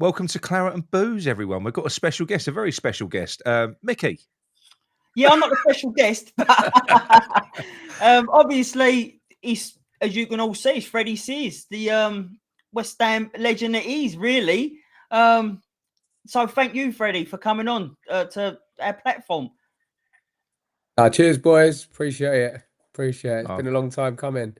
Welcome to Claret Booze, everyone. We've got a special guest, a very special guest, Mickey. Yeah, I'm not the special guest, but obviously, it's, as you can all see, it's Freddie Sears, the West Ham legend that he is, really. So thank you, Freddie, for coming on to our platform. Cheers, boys. Appreciate it. It's been a long time coming.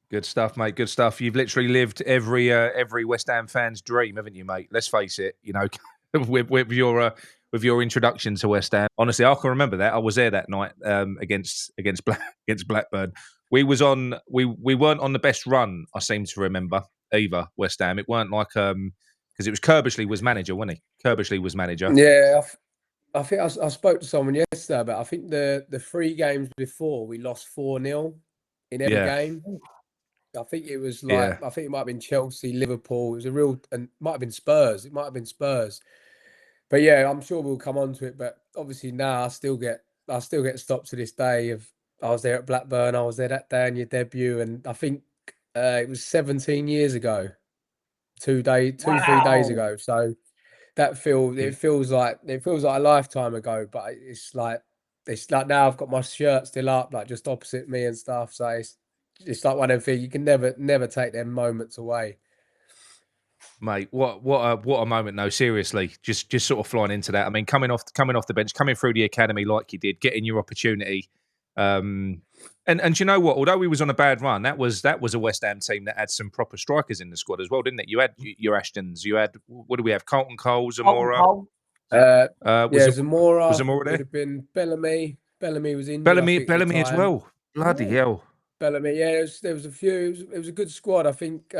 Good stuff, mate. Good stuff. You've literally lived every West Ham fan's dream, haven't you, mate? Let's face it. You know, with your introduction to West Ham. Honestly, I can remember that. I was there that night against Blackburn. We weren't on the best run. I seem to remember either West Ham. It weren't like because it was Curbishley was manager, wasn't he? Curbishley was manager. Yeah, I think I spoke to someone yesterday about. I think the 3 games before we lost 4-0 in every game. I think it was like I think it might have been Chelsea, Liverpool. It was a real, and might have been Spurs. It might have been Spurs. But yeah, I'm sure we'll come on to it. But obviously now I still get stopped to this day. Of I was there at Blackburn. I was there that day on your debut, and I think it was 17 years ago. 3 days ago. So that feels like a lifetime ago. But it's like now I've got my shirt still up, like just opposite me and stuff. So it's like one of them things you can never take them moments away. Mate, what a moment! No, seriously, just sort of flying into that. I mean, coming off the bench, coming through the academy like you did, getting your opportunity, and you know what? Although we was on a bad run, that was a West Ham team that had some proper strikers in the squad as well, didn't it? You had your Ashtons, you had, what do we have? Colton Cole, Zamora. Zamora was Zamora there? Would have been Bellamy. Bellamy was injured. Bellamy as well. Bloody hell. Bellamy, yeah. There was a few. It was a good squad. I think.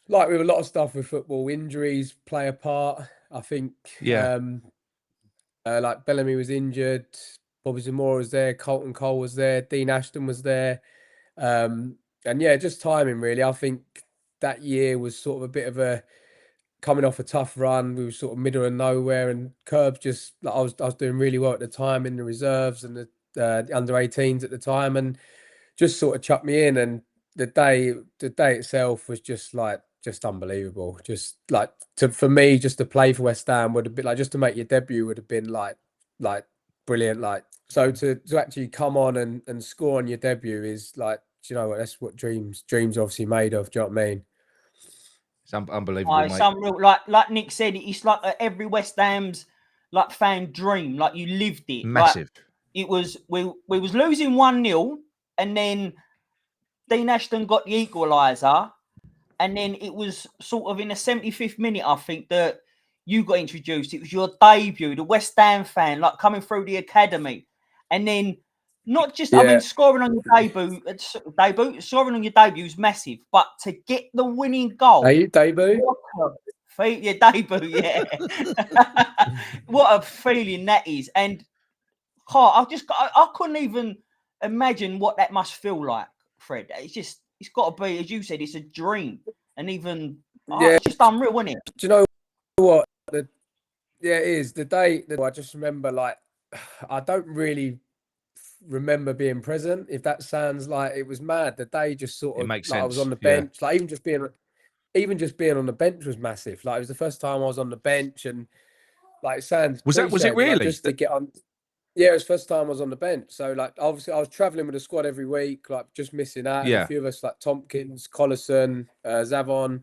Like with a lot of stuff with football, injuries play a part. I think, like Bellamy was injured, Bobby Zamora was there, Colton Cole was there, Dean Ashton was there, and yeah, just timing really. I think that year was sort of a bit of a coming off a tough run. We were sort of middle of nowhere, and Curbs just like I was doing really well at the time in the reserves and the under 18s at the time, and just sort of chucked me in. And the day itself was just unbelievable. Just like for me, just to play for West Ham would have been like, just to make your debut would have been like brilliant. Like, so to actually come on and score on your debut is like, do you know what? That's what dreams obviously made of. Do you know what I mean? It's unbelievable, mate. It's unreal. Like Nick said, it's like every West Ham's like fan dream. Like you lived it. Massive. Like, it was we was losing 1-0, and then Dean Ashton got the equaliser. And then it was sort of in the 75th minute, I think, that you got introduced. It was your debut, the West Ham fan, like coming through the academy. And then not just, I mean, scoring on your scoring on your debut was massive. But to get the winning goal. Debut? Yeah, debut, yeah. What a feeling that is. And I couldn't even imagine what that must feel like, Fred. It's got to be, as you said, it's a dream. And even, it's just unreal, isn't it? Do you know what? It is. The day that I just remember, like, I don't really remember being present, if that sounds like it was mad. The day just sort of, makes like, sense. I was on the bench. Like, even just being on the bench was massive. Like, it was the first time I was on the bench, and like, it sounds was it really? like, just to get on. Yeah, it was the first time I was on the bench. So, like, obviously, I was travelling with the squad every week, like, just missing out. Yeah. A few of us, like Tompkins, Collison, Zavon,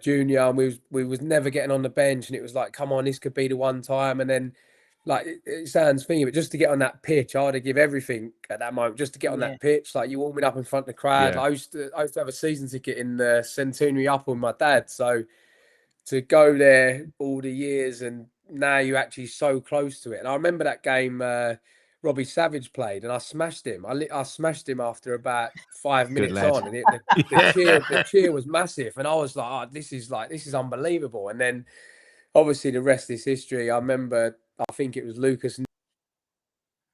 Junior, and we was never getting on the bench. And it was like, come on, this could be the one time. And then, like, it sounds thingy, but just to get on that pitch, I had to give everything at that moment, just to get on that pitch. Like, you warming up in front of the crowd. Yeah. Like, I used to have a season ticket in the Centenary Up with my dad. So to go there all the years, and now you're actually so close to it. And I remember that game Robbie Savage played, and I smashed him. I smashed him after about 5 minutes on, and the cheer was massive. And I was like, oh, this is unbelievable. And then obviously the rest is history. I remember, I think it was Lucas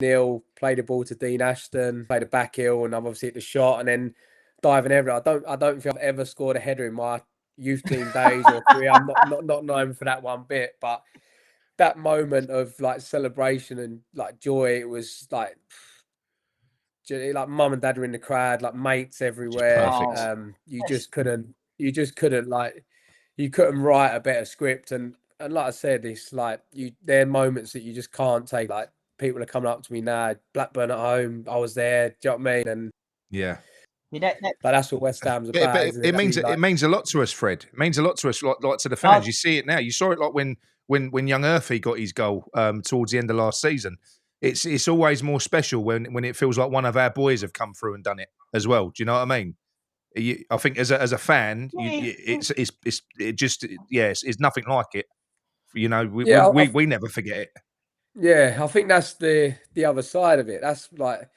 Neal played the ball to Dean Ashton, played a back heel, and I'm obviously at the shot, and then diving everywhere. I don't think I've ever scored a header in my youth team days or career. I'm not known for that one bit, but that moment of like celebration and like joy, it was like mum and dad were in the crowd, like mates everywhere. You just couldn't like, you couldn't write a better script. And like I said, it's like there are moments that you just can't take. Like people are coming up to me now, Blackburn at home, I was there. Do you know what I mean? And Yeah. that's what West Ham's But about, isn't it? it means a lot to us, Fred. It means a lot to us, like to the Oh. fans. You see it now. You saw it like when young Earthy got his goal towards the end of last season. It's always more special when it feels like one of our boys have come through and done it as well. Do you know what I mean? I think as a fan, it's nothing like it. You know, we never forget it. Yeah, I think that's the other side of it. That's like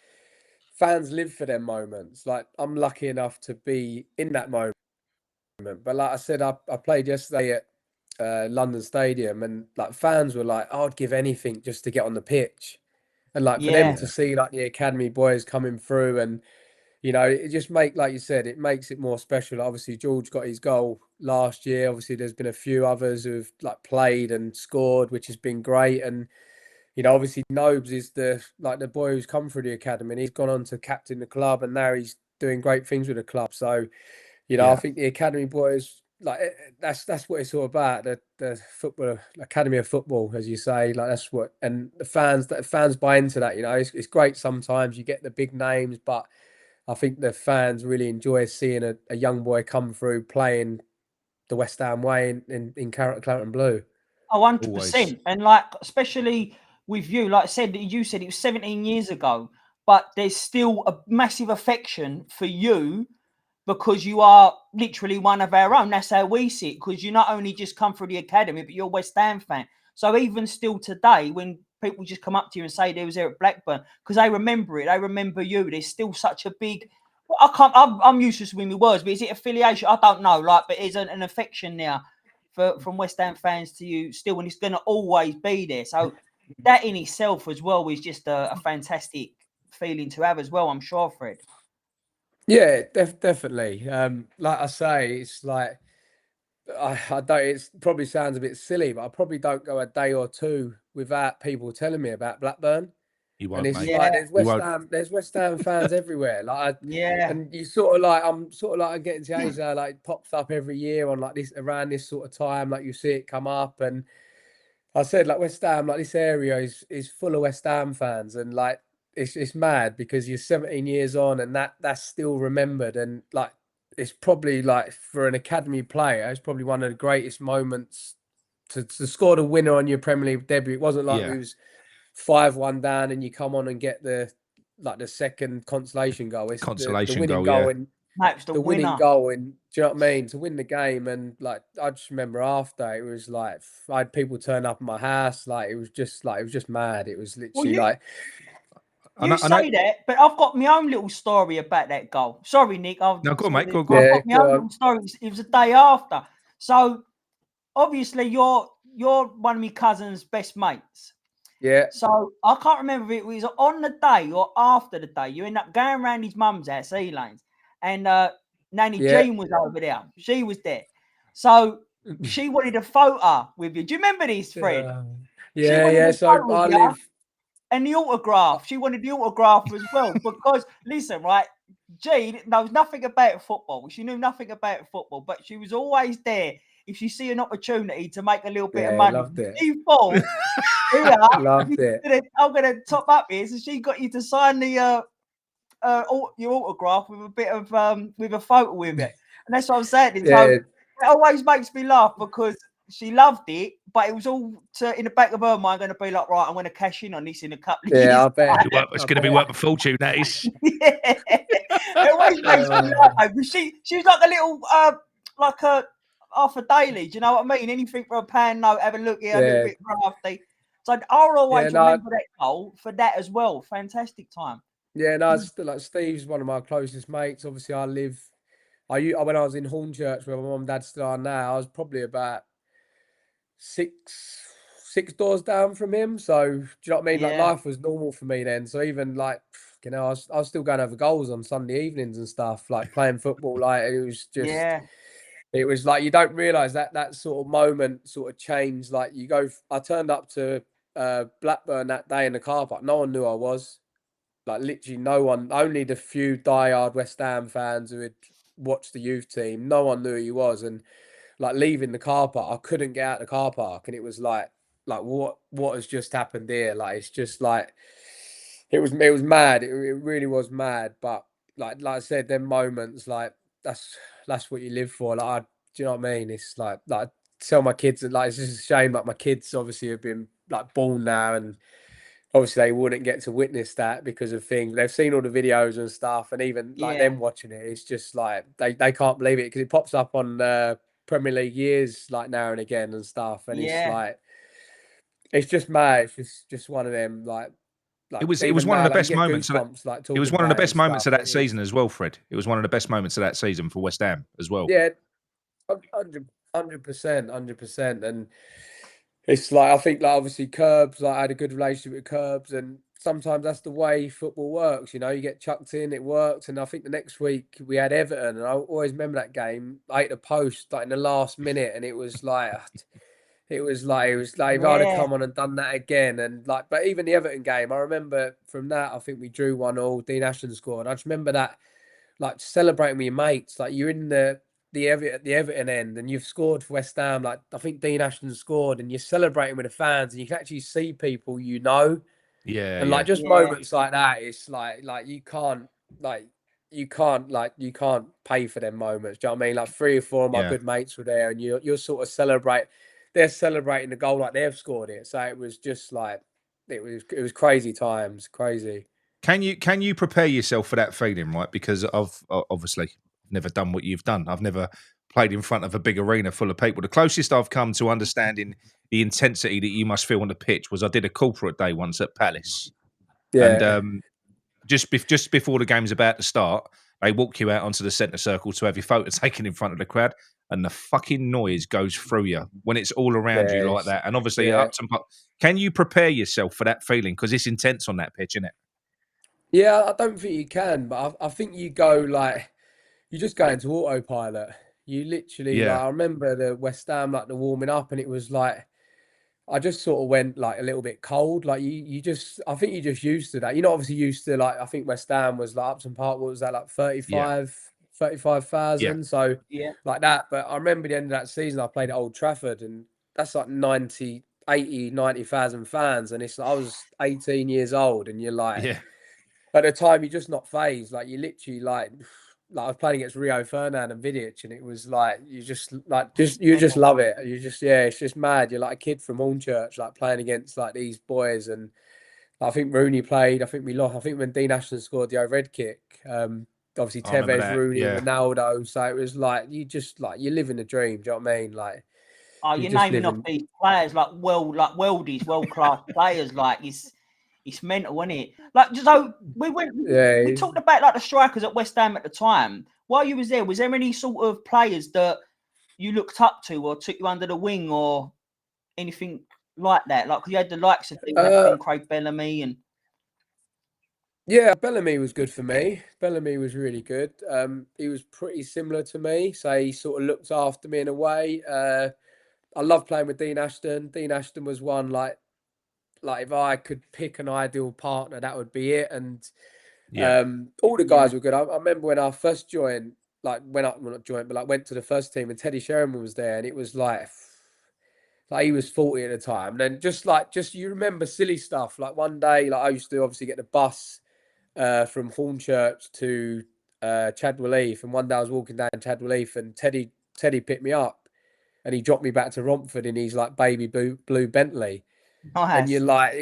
fans live for them moments. Like I'm lucky enough to be in that moment. But like I said, I played yesterday at London Stadium, and like fans were like, I'd give anything just to get on the pitch. And like for them to see like the academy boys coming through, and you know, it just like you said, it makes it more special. Obviously, George got his goal last year. Obviously, there's been a few others who've like played and scored, which has been great. And you know, obviously, Nobes is the boy who's come through the academy, and he's gone on to captain the club, and now he's doing great things with the club. So, you know, I think the academy boys, like that's what it's all about. The football academy of football, as you say, like that's what, and the fans buy into that. You know, it's great. Sometimes you get the big names, but I think the fans really enjoy seeing a young boy come through playing the West Ham way in Claret and Blue. Oh, 100%. And like, especially with you, like I said, you said it was 17 years ago, but there's still a massive affection for you because you are literally one of our own. That's how we see it, because you not only just come through the academy, but you're a West Ham fan. So even still today, when people just come up to you and say they was there at Blackburn, because they remember it, they remember you, there's still such a big... I'm useless with my words, but is it affiliation? I don't know. Like, but there's an affection now from West Ham fans to you still, and it's going to always be there. So that in itself as well is just a fantastic feeling to have as well, I'm sure, Fred. Yeah, definitely. Like I say, it's like I don't. It probably sounds a bit silly, but I probably don't go a day or two without people telling me about Blackburn. You won't, And it's mate. like there's West Ham fans everywhere. Like and you sort of like I'm getting to age that like pops up every year on like this around this sort of time, like you see it come up. And I said like West Ham, like this area is full of West Ham fans, and like it's mad because you're 17 years on and that's still remembered. And like it's probably like for an academy player, it's probably one of the greatest moments to score the winner on your Premier League debut. It wasn't like it was 5-1 down and you come on and get the second consolation goal. It's the winning goal and the winning goal, and do you know what I mean? To win the game. And like I just remember after it was like I had people turn up at my house, like it was just mad. It was literally like you say that, but I've got my own little story about that goal. Sorry, Nick. No, go on, mate. Go on. I've got my own little story. It was a day after. So obviously you're one of my cousin's best mates. Yeah. So I can't remember if it was on the day or after the day. You end up going around his mum's house, Elaine's, and Nanny Jean was over there. She was there. So she wanted a photo with you. Do you remember this, Fred? Yeah. So I live. And the autograph. She wanted the autograph as well. Because, listen, right, Jean knows nothing about football. She knew nothing about football, but she was always there if she see an opportunity to make a little bit of money. Loved it. She thought, loved it. I'm going to top up here. So she got you to sign the your autograph with a bit of with a photo with it. And that's what I'm saying. So it always makes me laugh because she loved it, but it was all in the back of her mind going to be like, right, I'm going to cash in on this in a couple of years. I bet. It's going to be worth a fortune, that is. It always makes me laugh. She was like a little, like a half a daily. Do you know what I mean? Anything for a pound note, have a look here, a little bit crafty. So I'll always remember that goal for that as well. Fantastic time. Yeah, no, like Steve's one of my closest mates. Obviously, when I was in Hornchurch, where my mum and dad still are now, I was probably about six doors down from him. So do you know what I mean? Like life was normal for me then. So even like, you know, I was still going over goals on Sunday evenings and stuff, like playing football. Like it was just, it was like you don't realise that sort of moment sort of changed. Like I turned up to Blackburn that day in the car park. No one knew I was. Like literally no one. Only the few diehard West Ham fans who had watched the youth team. No one knew who he was. And like leaving the car park, I couldn't get out the car park, and it was like what has just happened here? Like it's just like it was mad. It really was mad. But like I said, them moments like that's what you live for. Like do you know what I mean? It's like I tell my kids that like it's just a shame. Like my kids obviously have been like born now, and obviously they wouldn't get to witness that because of things. They've seen all the videos and stuff, and even like them watching it, it's just like they can't believe it because it pops up on Premier League years like now and again and stuff, and it's like it's just mad. It's just one of them like It was even one of now, the like you best get moments. goosebumps like It was talking one of the about it best and moments of stuff. that season as well, Fred. It was one of the best moments of that season for West Ham as well. Yeah, 100%, and it's like I think like obviously Curbs, like I had a good relationship with Curbs, and sometimes that's the way football works. You know, you get chucked in, it works. And I think the next week we had Everton, and I always remember that game. I ate a post like in the last minute, and it was like if I'd have come on and done that again, and like, but even the Everton game, I remember from that. I think we drew 1-1. Dean Ashton scored. I just remember that like celebrating with your mates, like you're in the Everton end, and you've scored for West Ham. Like I think Dean Ashton scored, and you're celebrating with the fans, and you can actually see people you know, and like just moments like that. It's like you can't pay for them moments. Do you know what I mean? Like 3 or 4 of my good mates were there, and you're sort of celebrate. They're celebrating the goal like they've scored it. So it was just like it was crazy times, crazy. Can you prepare yourself for that feeling, right? Because I've obviously never done what you've done. I've never played in front of a big arena full of people. The closest I've come to understanding the intensity that you must feel on the pitch was I did a corporate day once at Palace, and Yeah, just before the game's about to start, they walk you out onto the centre circle to have your photo taken in front of the crowd, and the fucking noise goes through you when it's all around you like that. And obviously, yeah. can you prepare yourself for that feeling? Because it's intense on that pitch, isn't it? Yeah, I don't think you can, but I think you go like you just go into autopilot. You literally like Yeah, I remember the West Ham like the warming up, and it was like I just sort of went like a little bit cold. Like you just I think you're just used to that. You're not obviously used to like I think West Ham was like Upton Park. What was that like yeah, 35,000? yeah, So like that. But I remember the end of that season I played at Old Trafford, and that's like 90,000 fans, and it's I was 18 years old, and you're like. yeah. At the time, you're just not phased. Like you literally like I was playing against Rio Ferdinand and Vidic, and it was like you just you just love it. You just it's just mad. You're like a kid from Hornchurch, like playing against like these boys. And I think Rooney played. I think we lost. I think when Dean Ashton scored the overhead kick, obviously I remember Tevez, that. Rooney, Yeah, Ronaldo. So it was like you just like you're living a dream. Do you know what I mean? Like Oh, you're you're just naming off living. these players like worldies, world class players. Like it's mental, isn't it? Like so we Yeah, talked about like the strikers at West Ham at the time. While you was there any sort of players that you looked up to or took you under the wing or anything like that? Like you had the likes of Dean Ashton, Craig Bellamy, and Yeah, Bellamy was good for me. Bellamy was really good. He was pretty similar to me, so he sort of looked after me in a way. I love playing with Dean Ashton. Dean Ashton was one like if I could pick an ideal partner, that would be it. And yeah, all the guys were good. I remember when I first joined, like well, not joined, but like went to the first team, and Teddy Sheringham was there, and it was like he was 40 at the time. And then just you remember silly stuff. Like one day, like I used to obviously get the bus from Hornchurch to Chadwell Heath, and one day I was walking down Chadwell Heath, and Teddy picked me up, and he dropped me back to Romford in his like baby blue Bentley. And you're like,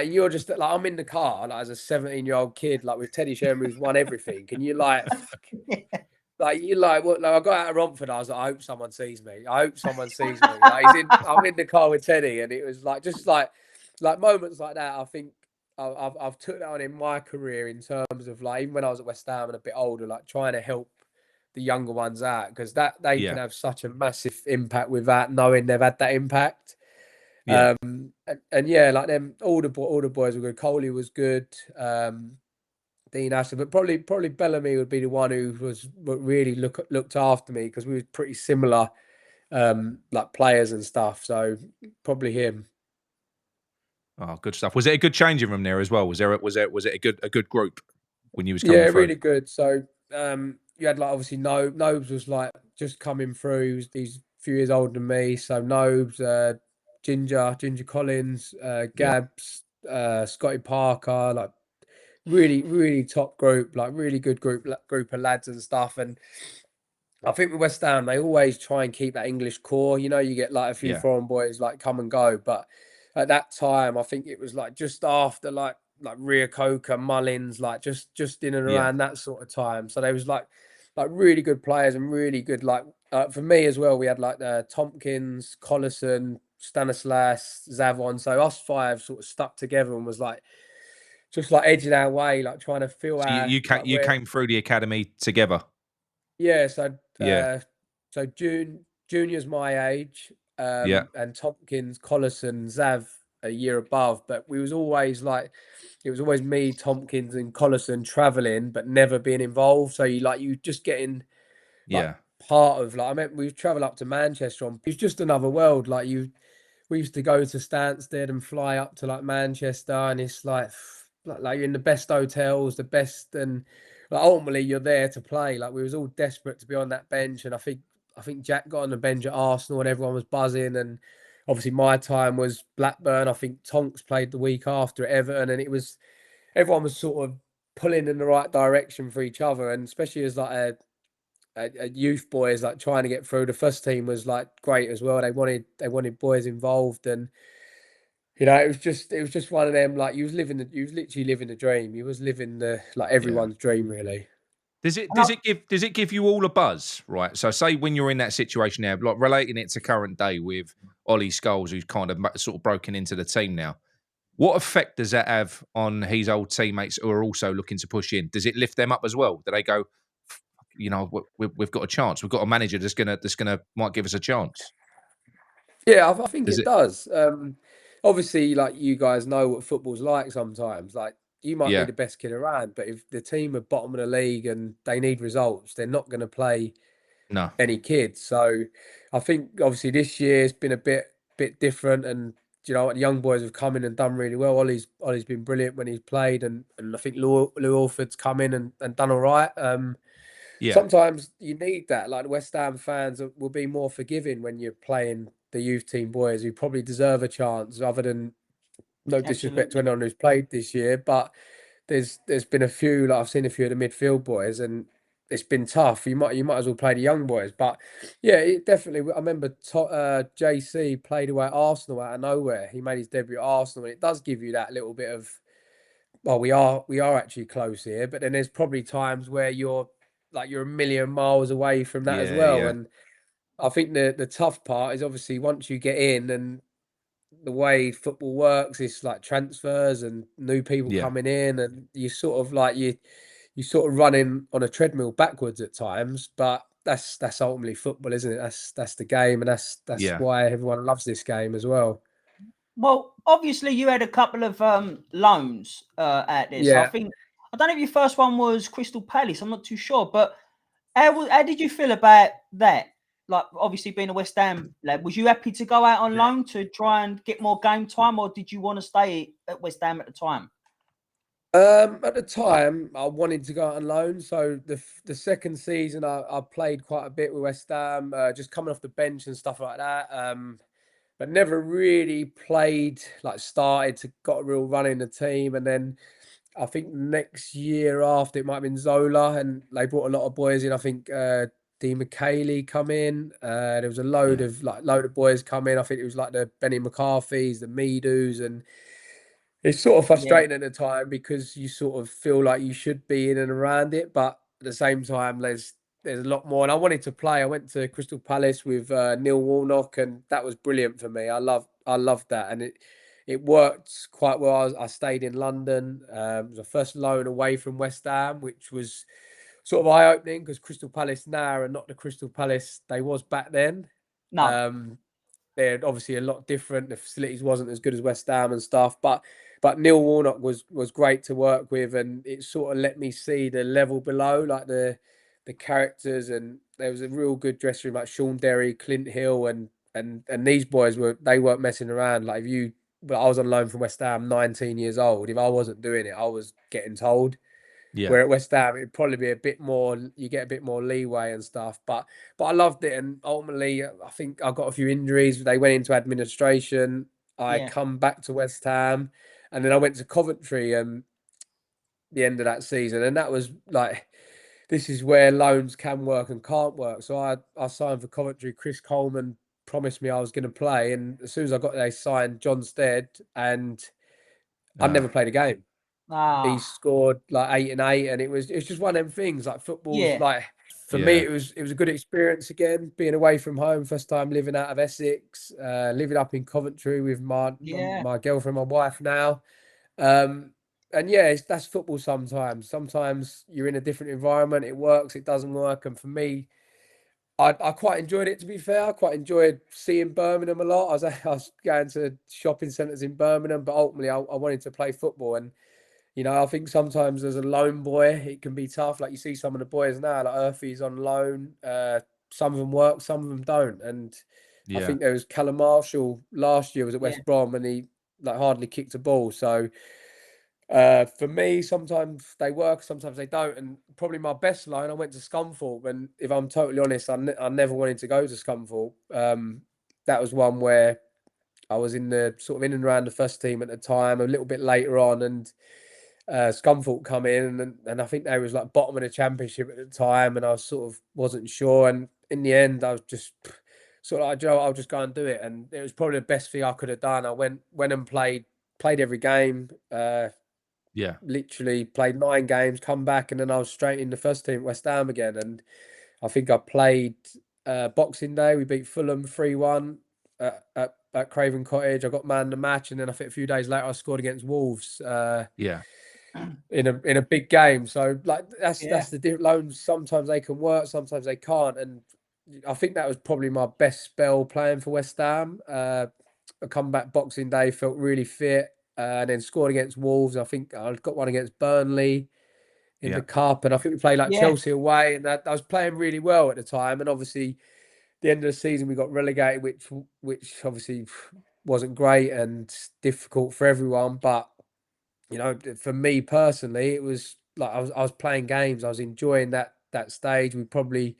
you're just like, I'm in the car like as a 17-year-old kid, like with Teddy Sheringham who's won everything, and you're like, like you're like, what? Like I got out of Romford, I was like, I hope someone sees me. I hope someone sees me. Like I'm in the car with Teddy, and it was like just like moments like that. I think I've took that on in my career in terms of like even when I was at West Ham and a bit older, like trying to help the younger ones out because that they can yeah, have such a massive impact with that, knowing they've had that impact. yeah. And yeah, like them, all the boys were good. Coley was good. Dean Ashton, but probably Bellamy would be the one who was really looked after me because we were pretty similar, like players and stuff. So probably him. Oh, good stuff. Was it a good changing room there as well? Was it a good group when you was Yeah, coming through? really good. So you had like obviously Nobes was like just coming through. He's few years older than me. So Nobes, Ginger Collins, Gabs, Scotty Parker, like really top group, like really good group of lads and stuff. And I think with West Ham, they always try and keep that English core. You know, you get like a few foreign boys like come and go, but at that time, I think it was like just after like Ria Coker, Mullins, like just in and around that sort of time. So there was like really good players and really good for me as well. We had like Tompkins, Collison, Stanislas, Zavon. So us five sort of stuck together and was like just like edging our way, like trying to feel So our you came through the academy together. Yeah, so Yeah. Junior's my age, and Tompkins, Collison, Zav a year above, but we was always like, it was always me, Tompkins, and Collison traveling, but never being involved. So you just getting part of I mean, we've travelled up to Manchester it's just another world. We used to go to Stansted and fly up to like Manchester, and it's like you're in the best hotels, the best, and ultimately you're there to play. Like we was all desperate to be on that bench, and I think Jack got on the bench at Arsenal, and everyone was buzzing. And obviously my time was Blackburn. I think Tonks played the week after at Everton, and everyone was sort of pulling in the right direction for each other, and especially as like a youth boys like trying to get through. The first team was like great as well. They wanted boys involved, and it was just one of them. Like you was literally living the dream. You was living the everyone's dream, really. Does it give you all a buzz, right? So say when you're in that situation now, like relating it to current day with Ollie Scholes, who's kind of sort of broken into the team now. What effect does that have on his old teammates who are also looking to push in? Does it lift them up as well? Do they go, we've got a chance. We've got a manager that's gonna might give us a chance. Yeah, I think it does. Obviously, like you guys know what football's like sometimes. Like you might be the best kid around, but if the team are bottom of the league and they need results, they're not going to play any kids. So I think obviously this year's been a bit different, and the young boys have come in and done really well. Ollie's been brilliant when he's played, and I think Lou Alford's come in and done all right. Sometimes you need that. Like the West Ham fans will be more forgiving when you're playing the youth team boys who probably deserve a chance, other than no disrespect to anyone who's played this year, but there's been a few, like I've seen a few of the midfield boys, and it's been tough. You might as well play the young boys, but yeah, it definitely. I remember JC played away at Arsenal out of nowhere. He made his debut at Arsenal, and it does give you that little bit of, well, we are actually close here, but then there's probably times where you're a million miles away from that as well. And I think the tough part is obviously once you get in, and the way football works is like transfers and new people coming in, and you sort of you sort of running on a treadmill backwards at times. But that's ultimately football, isn't it? That's the game, and that's why everyone loves this game as well. Well, obviously you had a couple of loans at this. Yeah. I don't know if your first one was Crystal Palace. I'm not too sure, but how did you feel about that? Like, obviously being a West Ham lad, was you happy to go out on loan to try and get more game time, or did you want to stay at West Ham at the time? At the time, I wanted to go out on loan. So the second season, I played quite a bit with West Ham, just coming off the bench and stuff like that. But never really played, got a real run in the team. And then I think next year after, it might have been Zola, and they brought a lot of boys in. I think Dee McKaylee come in. There was a load of boys come in. I think it was like the Benny McCarthy's, the Medus, and it's sort of frustrating at the time because you sort of feel like you should be in and around it, but at the same time, there's a lot more. And I wanted to play. I went to Crystal Palace with Neil Warnock, and that was brilliant for me. I loved that, and it worked quite well. I stayed in London. It was the first loan away from West Ham, which was sort of eye-opening because Crystal Palace now are not the Crystal Palace they was back then. No. They're obviously a lot different. The facilities wasn't as good as West Ham and stuff, but Neil Warnock was great to work with, and it sort of let me see the level below, like the characters, and there was a real good dressing room, like Sean Derry, Clint Hill, and these boys weren't messing around. Like I was on loan from West Ham, 19 years old. If I wasn't doing it, I was getting told. Yeah. Where at West Ham, it'd probably be a bit more, you get a bit more leeway and stuff. But I loved it. And ultimately, I think I got a few injuries. They went into administration. I Yeah. come back to West Ham. And then I went to Coventry the end of that season. And that was like, this is where loans can work and can't work. So I signed for Coventry. Chris Coleman promised me I was going to play. And as soon as I got there, they signed John Stead. And I never played a game. He scored like 8 and 8, and it's just one of them things. Like football's like, for me, it was a good experience again, being away from home, first time living out of Essex, living up in Coventry with my girlfriend, my wife now. And yeah, that's football sometimes. Sometimes you're in a different environment, it works, it doesn't work. And for me, I quite enjoyed it, to be fair. I quite enjoyed seeing Birmingham a lot. I was going to shopping centres in Birmingham, but ultimately I wanted to play football. And you know, I think sometimes as a lone boy, it can be tough. Like you see some of the boys now, like Urfie's on loan. Some of them work, some of them don't. And I think there was Callum Marshall last year was at West Brom, and he like hardly kicked a ball. So for me, sometimes they work, sometimes they don't. And probably my best loan, I went to Scunthorpe. And if I'm totally honest, I never wanted to go to Scunthorpe. That was one where I was in the sort of in and around the first team at the time, a little bit later on, and Scunthorpe come in, and I think they was like bottom of the championship at the time, and I sort of wasn't sure. And in the end, I was just sort of like, Joe, I'll just go and do it. And it was probably the best thing I could have done. I went and played every game. Literally played 9 games, come back, and then I was straight in the first team at West Ham again. And I think I played Boxing Day. We beat Fulham 3-1 at Craven Cottage. I got man of the match, and then I think a few days later I scored against Wolves. In a big game. So like that's the different loans. Sometimes they can work, sometimes they can't. And I think that was probably my best spell playing for West Ham. I come back Boxing Day, felt really fit, and then scored against Wolves. I think I got one against Burnley in the cup, and I think we played like Chelsea away, and I was playing really well at the time. And obviously, the end of the season we got relegated, which obviously wasn't great and difficult for everyone, but you know, for me personally, it was like I was playing games. I was enjoying that stage. We probably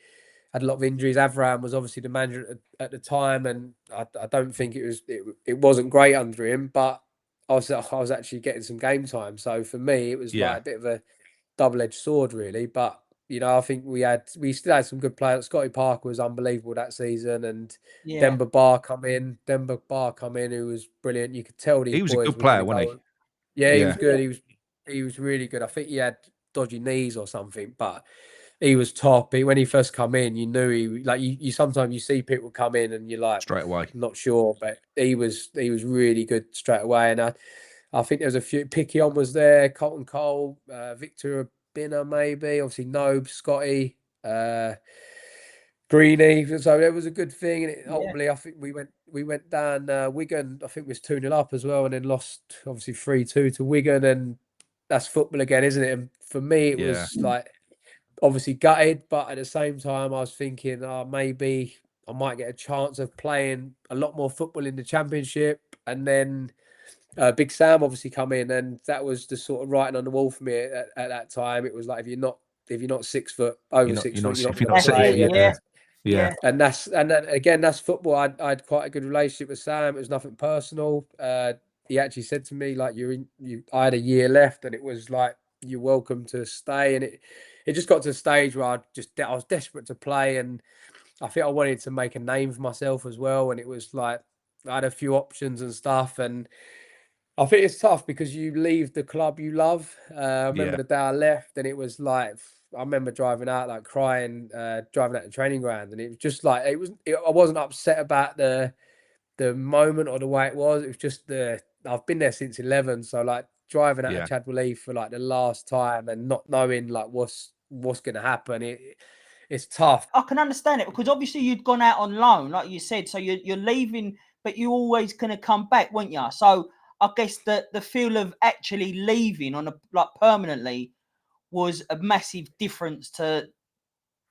had a lot of injuries. Avram was obviously the manager at the time, and I don't think it wasn't great under him. But I was actually getting some game time. So for me, it was like a bit of a double-edged sword, really. But you know, I think we still had some good players. Scotty Parker was unbelievable that season, and Denver Barr come in, who was brilliant. You could tell these He was a boys good were going player, to wasn't go. Yeah, he was good. He was really good. I think he had dodgy knees or something, but he was top. When he first come in, you knew he like you sometimes you see people come in and you're like straight away. Not sure, but he was really good straight away. And I think there was a few. Pickion was there, Colton Cole, Victor Binner maybe, obviously Nobe, Scotty, Greeny. So it was a good thing. And ultimately, I think we went down Wigan. I think it was 2-0 up as well, and then lost obviously 3-2 to Wigan. And that's football again, isn't it? And for me, it was like obviously gutted, but at the same time, I was thinking, maybe I might get a chance of playing a lot more football in the Championship. And then Big Sam obviously come in, and that was the sort of writing on the wall for me at that time. It was like if you're not 6 foot over 6 foot, you're not going to play. And that's football. I had quite a good relationship with Sam. It was nothing personal. He actually said to me like, I had a year left, and it was like, you're welcome to stay. And it just got to a stage where I was desperate to play, and I think I wanted to make a name for myself as well. And it was like I had a few options and stuff, and I think it's tough because you leave the club you love. I remember the day I left, and it was like I remember driving out like crying, driving out the training ground, and it was just like I wasn't upset about the moment or the way it was. It was just I've been there since 11, so like driving out of Chadwell for like the last time and not knowing like what's going to happen. It's tough. I can understand it because obviously you'd gone out on loan, like you said, so you're leaving, but you always going to come back, weren't you? So I guess the feel of actually leaving on permanently was a massive difference to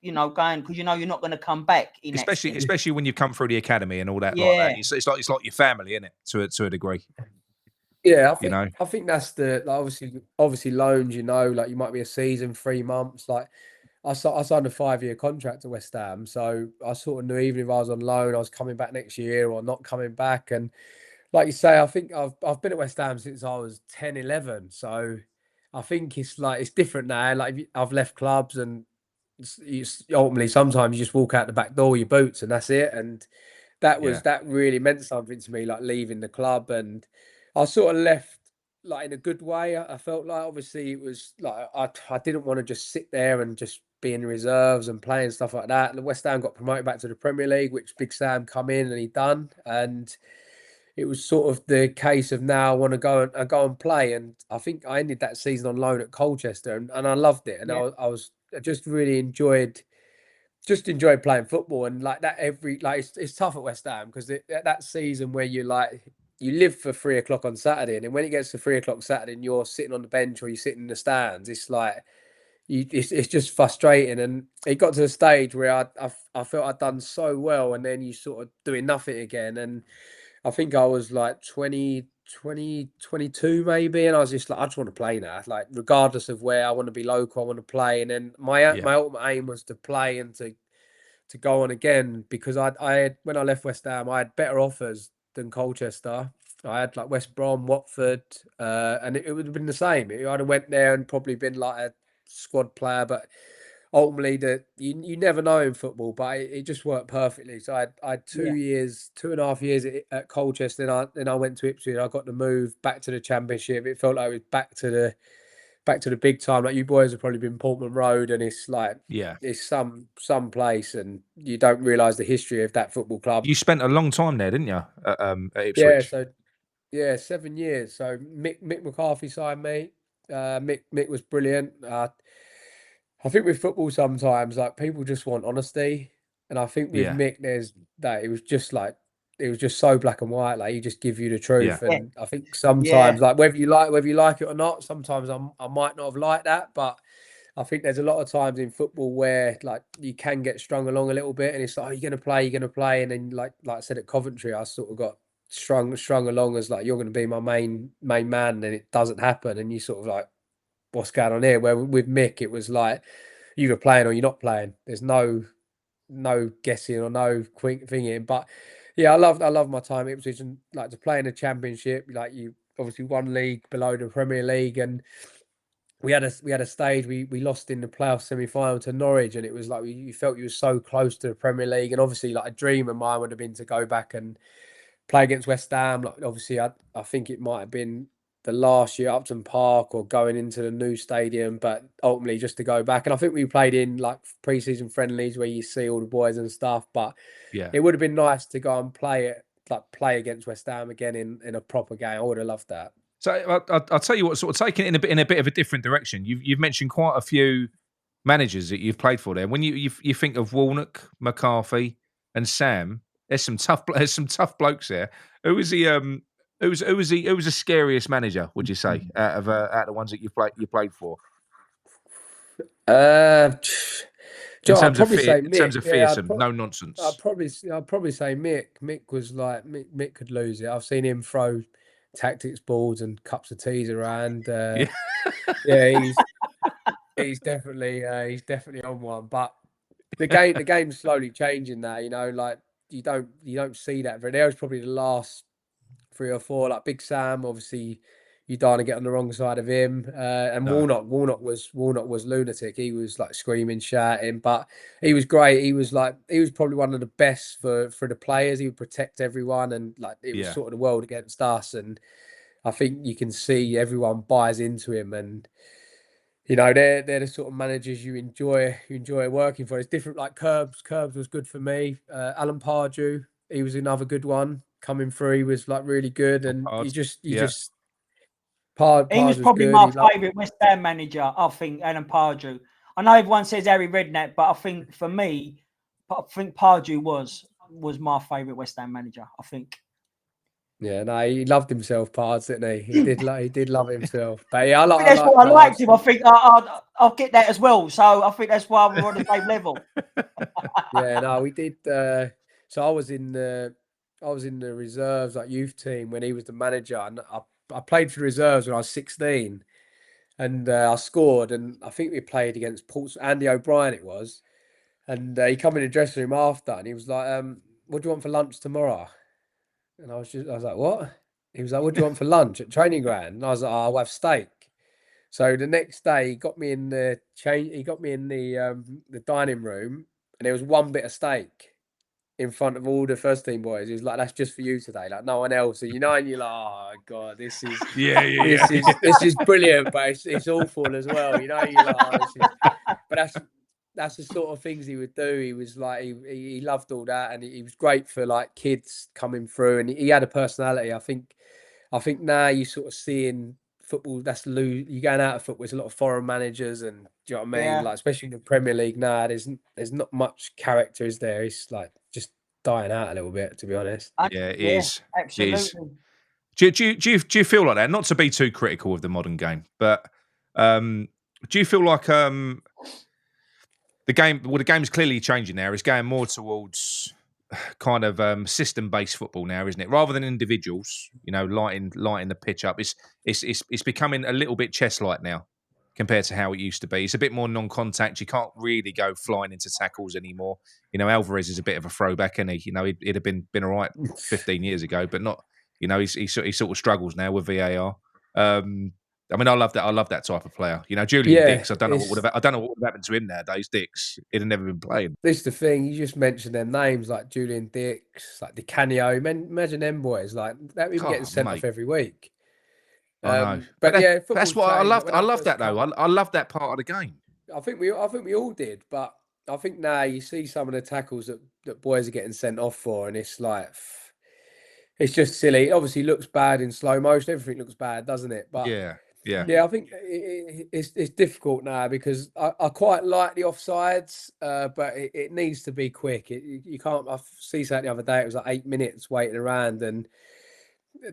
going because you're not going to come back in especially when you come through the academy and all that like that. It's like your family, isn't it? To a degree. Yeah, You know, I think that's the like, obviously loans. You know, like you might be a season, 3 months. Like I signed a 5-year contract to West Ham, so I sort of knew even if I was on loan, I was coming back next year or not coming back. And like you say, I think I've been at West Ham since I was 10, 11. So I think it's like it's different now. Like I've left clubs, and ultimately sometimes you just walk out the back door with your boots and that's it. And yeah, that really meant something to me, like leaving the club. And I sort of left like in a good way. I felt like obviously it was like I didn't want to just sit there and just be in the reserves and play and stuff like that. And West Ham got promoted back to the Premier League, which Big Sam come in and he done. And it was sort of the case of now I want to go and play. And I think I ended that season on loan at Colchester, and I loved it. And Yeah, I just really enjoyed playing football. And like that it's tough at West Ham because that season where you live for 3 o'clock on Saturday, and then when it gets to 3 o'clock Saturday and you're sitting on the bench or you're sitting in the stands, it's like it's just frustrating. And it got to the stage where I felt I'd done so well, and then you sort of doing nothing again. And I think I was like 22 maybe, and I was just like, I just want to play now. Like regardless of where, I want to be local, I want to play. And then yeah, my ultimate aim was to play and to go on again, because I had, when I left West Ham, I had better offers than Colchester. I had like West Brom, Watford, and it would have been the same. I'd have went there and probably been like a squad player, but ultimately you never know in football, but it just worked perfectly. So I had yeah, 2.5 years at Colchester, then I went to Ipswich. I got to move back to the Championship. It felt like it was back to the big time. Like you boys have probably been Portman Road, and it's like yeah. it's some place, and you don't realise the history of that football club. You spent a long time there, didn't you? At Yeah, Ipswich. so yeah, 7 years. So Mick McCarthy signed me. Mick was brilliant. I think with football sometimes like people just want honesty, and I think with Yeah, Mick there's that it was just so black and white. Like he just give you the yeah, truth. yeah, And I think yeah, sometimes like whether you like it or not, sometimes I might not have liked that, but I think there's a lot of times in football where like you can get strung along a little bit, and it's like, oh, you're gonna play, and then like I said at Coventry, I sort of got strung along as like you're gonna be my main man, and it doesn't happen, and you sort of like, what's going on here? Where with Mick, it was like you're either playing or you're not playing. There's no guessing or no quick thinking. But yeah, I love my time at Ipswich, and like to play in the Championship. Like you obviously one league below the Premier League, and we had a stage we lost in the playoff semi-final to Norwich, and it was like you felt you were so close to the Premier League. And obviously like a dream of mine would have been to go back and play against West Ham. Like obviously I think it might have been the last year at Upton Park or going into the new stadium, but ultimately just to go back. And I think we played in like pre-season friendlies where you see all the boys and stuff, but yeah. it would have been nice to go and play against West Ham again in a proper game. I would have loved that. So I'll tell you what, sort of taking it in a bit of a different direction. You've mentioned quite a few managers that you've played for there. When you think of Warnock, McCarthy, and Sam, there's some tough blokes there. Who was the who was the scariest manager? Would you say out of the ones that you played for Uh, in I'd terms of probably fear, say in Mick. terms of Yeah, fearsome, no nonsense. I'd probably say Mick. Mick was like Mick could lose it. I've seen him throw tactics boards and cups of teas around. Yeah, Yeah, he's definitely on one. But the game's slowly changing now. You know, like you don't see that very. There was probably the last 3 or 4. Like Big Sam, obviously, you don't want to get on the wrong side of him. And no, Warnock was lunatic. He was like screaming, shouting, but he was great. He was probably one of the best for the players. He would protect everyone, and like it was yeah. sort of the world against us. And I think you can see everyone buys into him, and they're the sort of managers you enjoy working for. It's different. Like Curbs was good for me. Alan Pardew, he was another good one coming through. He was like really good, Oh, and hard. you Yeah, just he was Pard was probably good. my favourite West Ham manager. I think Alan Pardew. I know everyone says Harry Redknapp, but I think for me, I think Pardew was my favourite West Ham manager. I think. Yeah, no, he loved himself, Pards, didn't he? He did love himself. But yeah, I think I that's like what I liked Pards. him. I think I'll get that as well. So I think that's why we're on the same level. Yeah, no, we did. So I was in the reserves, like youth team, when he was the manager, and I played for the reserves when I was 16, and I scored. And I think we played against Andy O'Brien. It was, and he come in the dressing room after, and he was like, "What do you want for lunch tomorrow?" And I was like, "What?" He was like, "What do you want for lunch at training ground?" And I was like, "Oh, I'll have steak." So the next day, he got me in the the dining room, and there was one bit of steak in front of all the first team boys. He was like, "That's just for you today, like no one else." And and you're like, "Oh God, this is this is brilliant, but it's awful as well." You're like, "Oh, this is," but that's the sort of things he would do. He was like, he loved all that, and he was great for like kids coming through, and he had a personality. I think now you sort of seeing football, you're going out of football. There's a lot of foreign managers, and do you know what I mean? Yeah. Like, especially in the Premier League now, there's not much character, is there? It's like just dying out a little bit, to be honest. Yeah, it is. Absolutely. It is. Do you feel like that? Not to be too critical of the modern game, but do you feel like the game's clearly changing now. It's going more towards kind of system-based football now, isn't it? Rather than individuals, lighting the pitch up. It's becoming a little bit chess-like now compared to how it used to be. It's a bit more non-contact. You can't really go flying into tackles anymore. Alvarez is a bit of a throwback, and he'd have been all right 15 years ago, but not. He sort of struggles now with VAR. I mean, I love that. I love that type of player. Julian Dix. I don't know what would have happened to him nowadays. Dix, he'd have never been playing. This is the thing. You just mentioned their names like Julian Dix, like Di Canio. Imagine them boys like that. We've been getting sent off every week. I know, but yeah, that's what I loved. I love that though. Come, I love that part of the game. I think we all did, but I think now you see some of the tackles that boys are getting sent off for, and it's like, it's just silly. It obviously looks bad in slow motion. Everything looks bad, doesn't it? But yeah. I think it's difficult now because I quite like the offsides, but it needs to be quick. You can't. I see something the other day. It was like 8 minutes waiting around, and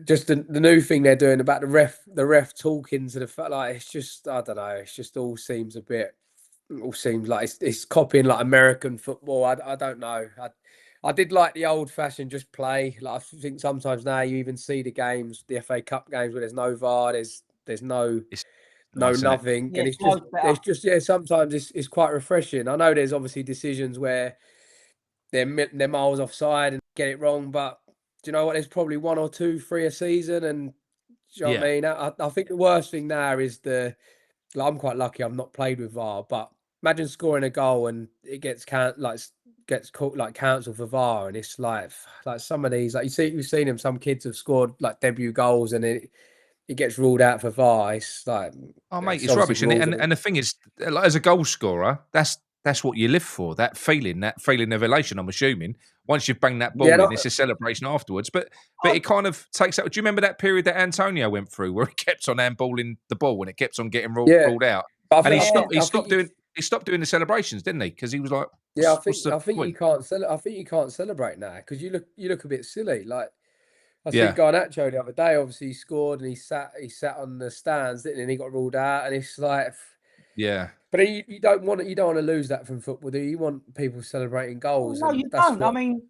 just the new thing they're doing about the ref talking to the like, it's just, I don't know. It's just all seems a bit. All seems like it's copying like American football. I don't know. I did like the old fashioned just play. Like, I think sometimes now you even see the games, the FA Cup games, where there's no VAR, there's no nothing, and it's just sometimes it's quite refreshing. I know there's obviously decisions where they're miles offside and get it wrong, but do you know what? There's probably 1 or 2, 3 a season, and do you know what I mean? I think the worst thing now is I'm quite lucky. I've not played with VAR, but imagine scoring a goal and it gets caught like cancelled for VAR, and it's like some of these, like you've seen them. Some kids have scored like debut goals, and it gets ruled out for VAR. It's like, oh mate, it's rubbish. And the thing is, like, as a goal scorer, that's what you live for. That feeling of elation. I'm assuming once you've banged that ball in, it's a celebration afterwards. But it kind of takes out. Do you remember that period that Antonio went through where he kept on handballing the ball and it kept on getting ruled out? And he stopped doing the celebrations, didn't he? Because he was like, yeah, I think you can't celebrate now because you look a bit silly. Like, I see Garnacho the other day. Obviously, he scored and he sat on the stands, didn't he? And he got ruled out, and it's like, yeah. But you don't want to lose that from football, do you? You want people celebrating goals. No, you don't. I mean,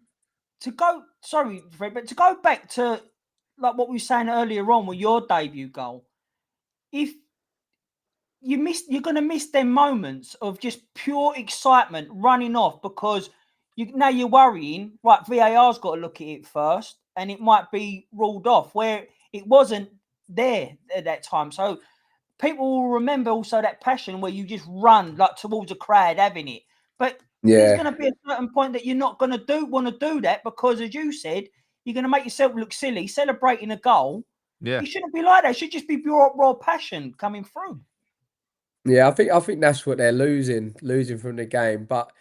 sorry, Fred, but to go back to like what we were saying earlier on with your debut goal, if you're going to miss them moments of just pure excitement running off because now you're worrying, right, VAR's got to look at it first and it might be ruled off where it wasn't there at that time. So people will remember also that passion where you just run like towards a crowd having it. But there's going to be a certain point that you're not going to want to do that because, as you said, you're going to make yourself look silly celebrating a goal. Yeah. You shouldn't be like that. It should just be raw passion coming through. Yeah, I think that's what they're losing from the game. But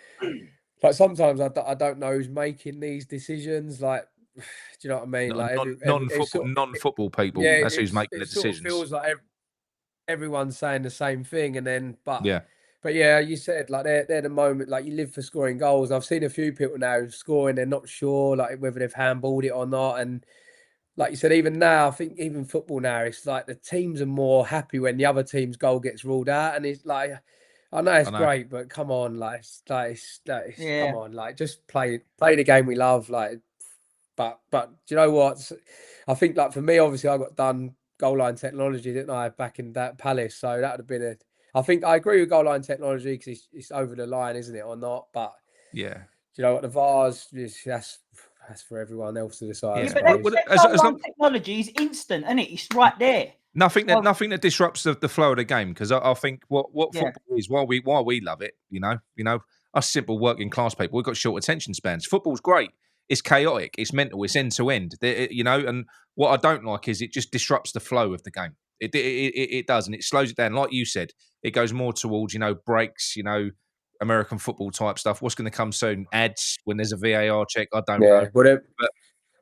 like sometimes I don't know who's making these decisions. Like, do you know what I mean? Like non-football people. Yeah, that's who's making the decisions. It feels like everyone's saying the same thing, and then but yeah, you said like they're the moment. Like, you live for scoring goals. I've seen a few people now scoring. They're not sure like whether they've handballed it or not, and like you said, even now, I think even football now, it's like the teams are more happy when the other team's goal gets ruled out, and it's like, I know it's great, but come on, come on, like just play the game we love, like. But do you know what? I think like for me, obviously, I got done goal line technology, didn't I, back in that Palace? So that would have been I think I agree with goal line technology because it's over the line, isn't it, or not? But Yeah. you know what, the VAR's that's for everyone else to decide. Yeah, I but suppose. that goal line technology is instant, isn't it? It's right there. Nothing that disrupts the flow of the game, because I think what football is, why we love it, you know, us simple working class people, we've got short attention spans. Football's great. It's chaotic. It's mental. It's end to end. You know, and what I don't like is it just disrupts the flow of the game. It does, and it slows it down. Like you said, it goes more towards breaks. American football type stuff. What's going to come soon? Ads when there's a VAR check. I don't know. Well,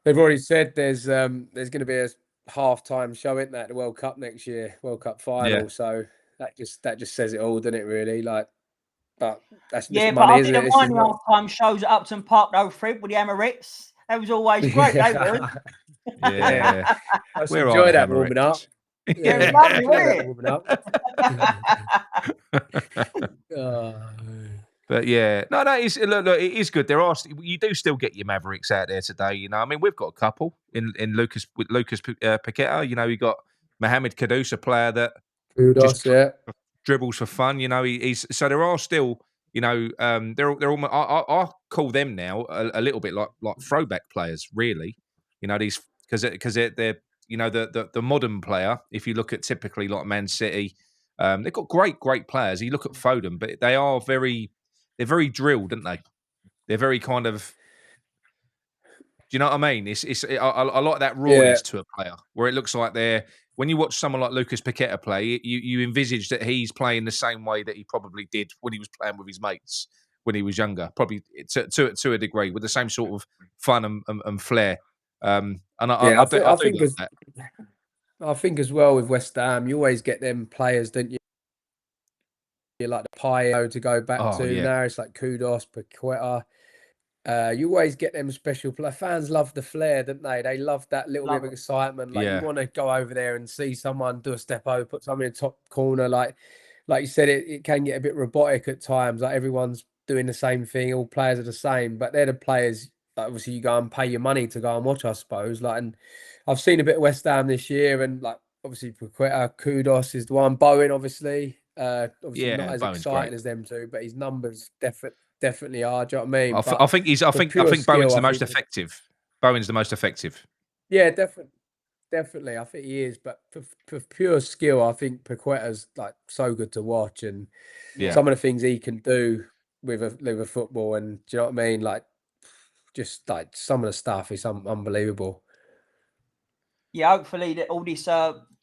they've already said there's going to be a half-time show, isn't that, the World Cup next year, World Cup final. So that just says it all, doesn't it, really? Like, but that's just money, isn't it? The money half-time shows at Upton Park, though, Fred, with the Mavericks. That was always great, they were. Yeah. I enjoy that warming up. Yeah, lovely, warming up. But yeah, no, look, it is good. You do still get your Mavericks out there today. I mean, we've got a couple in Lucas Paqueta. You got Mohamed Kudus, a player that just dribbles for fun. He's so there are still. They're almost. I call them now a little bit like throwback players, really. These because they're the modern player. If you look at typically like Man City, they've got great players. You look at Foden, but they're very drilled, aren't they? They're very kind of. Do you know what I mean? I like that rawness to a player where it looks like when you watch someone like Lucas Paqueta play, you envisage that he's playing the same way that he probably did when he was playing with his mates when he was younger, probably to a degree, with the same sort of fun and flair. I think as well with West Ham, you always get them players, don't you? Like the Pio to go back to now. It's like Kudus, Paqueta. You always get them special play. Fans love the flair, don't they? They love that little bit of excitement. Like you want to go over there and see someone do a step over, put something in the top corner. Like you said, it can get a bit robotic at times. Like everyone's doing the same thing. All players are the same, but they're the players. Like obviously, you go and pay your money to go and watch, I suppose. Like, and I've seen a bit of West Ham this year, and like obviously, Paqueta, Kudus is the one. Bowen, obviously, obviously not as Bowen's exciting great as them two, but his numbers definitely are. Do you know what I mean? I think Bowen's the most effective. Bowen's the most effective. Yeah, definitely. I think he is. But for pure skill, I think Paqueta's like so good to watch, and some of the things he can do with a football, and do you know what I mean? Like, just like some of the stuff is unbelievable. Yeah, hopefully that all this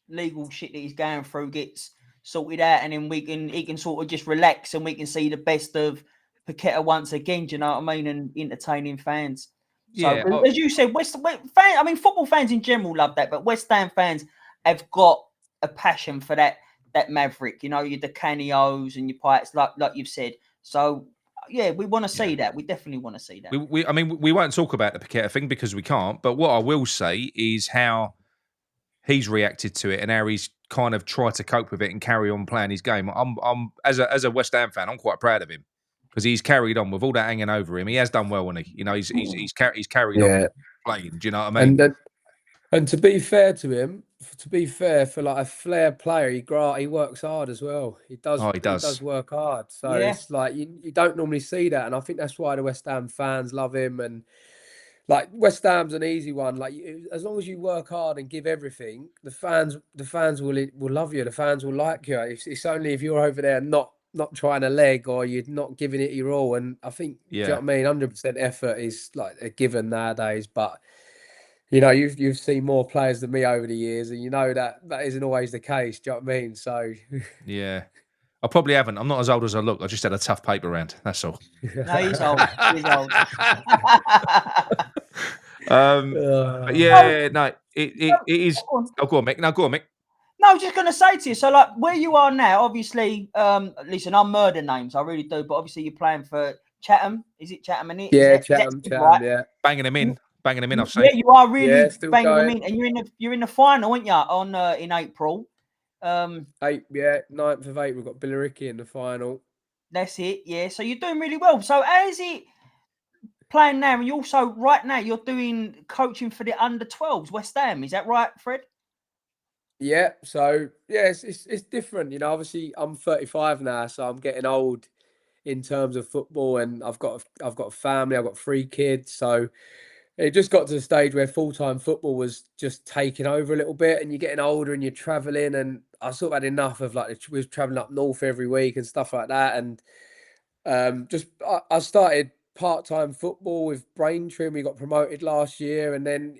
legal shit that he's going through gets sorted out, and then he can sort of just relax, and we can see the best of Paqueta once again. Do you know what I mean? And entertaining fans. So, as you said, football fans in general love that, but West Ham fans have got a passion for that Maverick. Your De Canios and your Pirates, like you've said. So, yeah, we want to see that. We definitely want to see that. We won't talk about the Paqueta thing because we can't. But what I will say is how he's reacted to it and how he's kind of tried to cope with it and carry on playing his game. I'm as a West Ham fan, I'm quite proud of him because he's carried on with all that hanging over him. He has done well, hasn't he? He's carried on playing. Do you know what I mean? And to be fair to him, for like a flair player, he works hard as well. He does. Oh, he does work hard. So it's like you don't normally see that, and I think that's why the West Ham fans love him. And like West Ham's an easy one. Like as long as you work hard and give everything, the fans will love you. The fans will like you. It's only if you're over there not trying a leg or you're not giving it your all. And I think, do you know what I mean? 100% effort is like a given nowadays. But you've seen more players than me over the years, and that isn't always the case. Do you know what I mean? So yeah. I probably haven't. I'm not as old as I look. I just had a tough paper round. That's all. No, he's old. He's old. But yeah, no, it is. Oh, go on, Mick. No, go on, Mick. No, I was just going to say to you, so like where you are now, obviously, listen, I murder names, I really do, but obviously you're playing for Chatham. Is it Chatham? Yeah, Chatham, right? Yeah. Banging them in, I've seen. Yeah, you are really banging them in, and you're in the final, aren't you, in April? 9th of April, we've got Billericay in the final. That's it, yeah. So you're doing really well. So how is it playing now? And you also, right now, you're doing coaching for the under-12s, West Ham. Is that right, Fred? Yeah, so yeah, it's different. You know, obviously I'm 35 now, so I'm getting old in terms of football, and I've got a family, I've got 3 kids, so it just got to the stage where full-time football was just taking over a little bit, and you're getting older and you're traveling, and I sort of had enough of like we was traveling up north every week and stuff like that, and I started part-time football with Braintree, and we got promoted last year, and then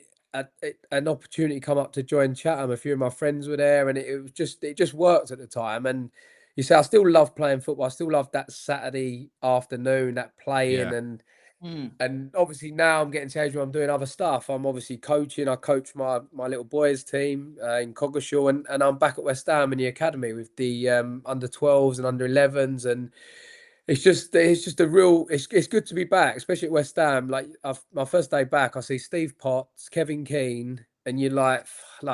an opportunity come up to join Chatham. A few of my friends were there, and it just worked at the time. And you say I still love playing football. I still love that Saturday afternoon, that playing, Yeah. and obviously now I'm getting to the age where I'm doing other stuff. I'm obviously coaching. I coach my little boys team in Coggeshall, and I'm back at West Ham in the academy with the under 12s and under 11s, and it's just a real it's good to be back, especially at West Ham. Like my first day back, I see Steve Potts, Kevin Keane, and you're like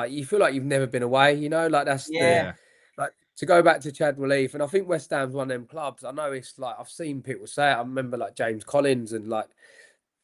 you feel like you've never been away. You know, like that's the Yeah. Yeah. like to go back to Chad Relief, and I think West Ham's one of them clubs. I know it's like I've seen people say it. I remember like James Collins and like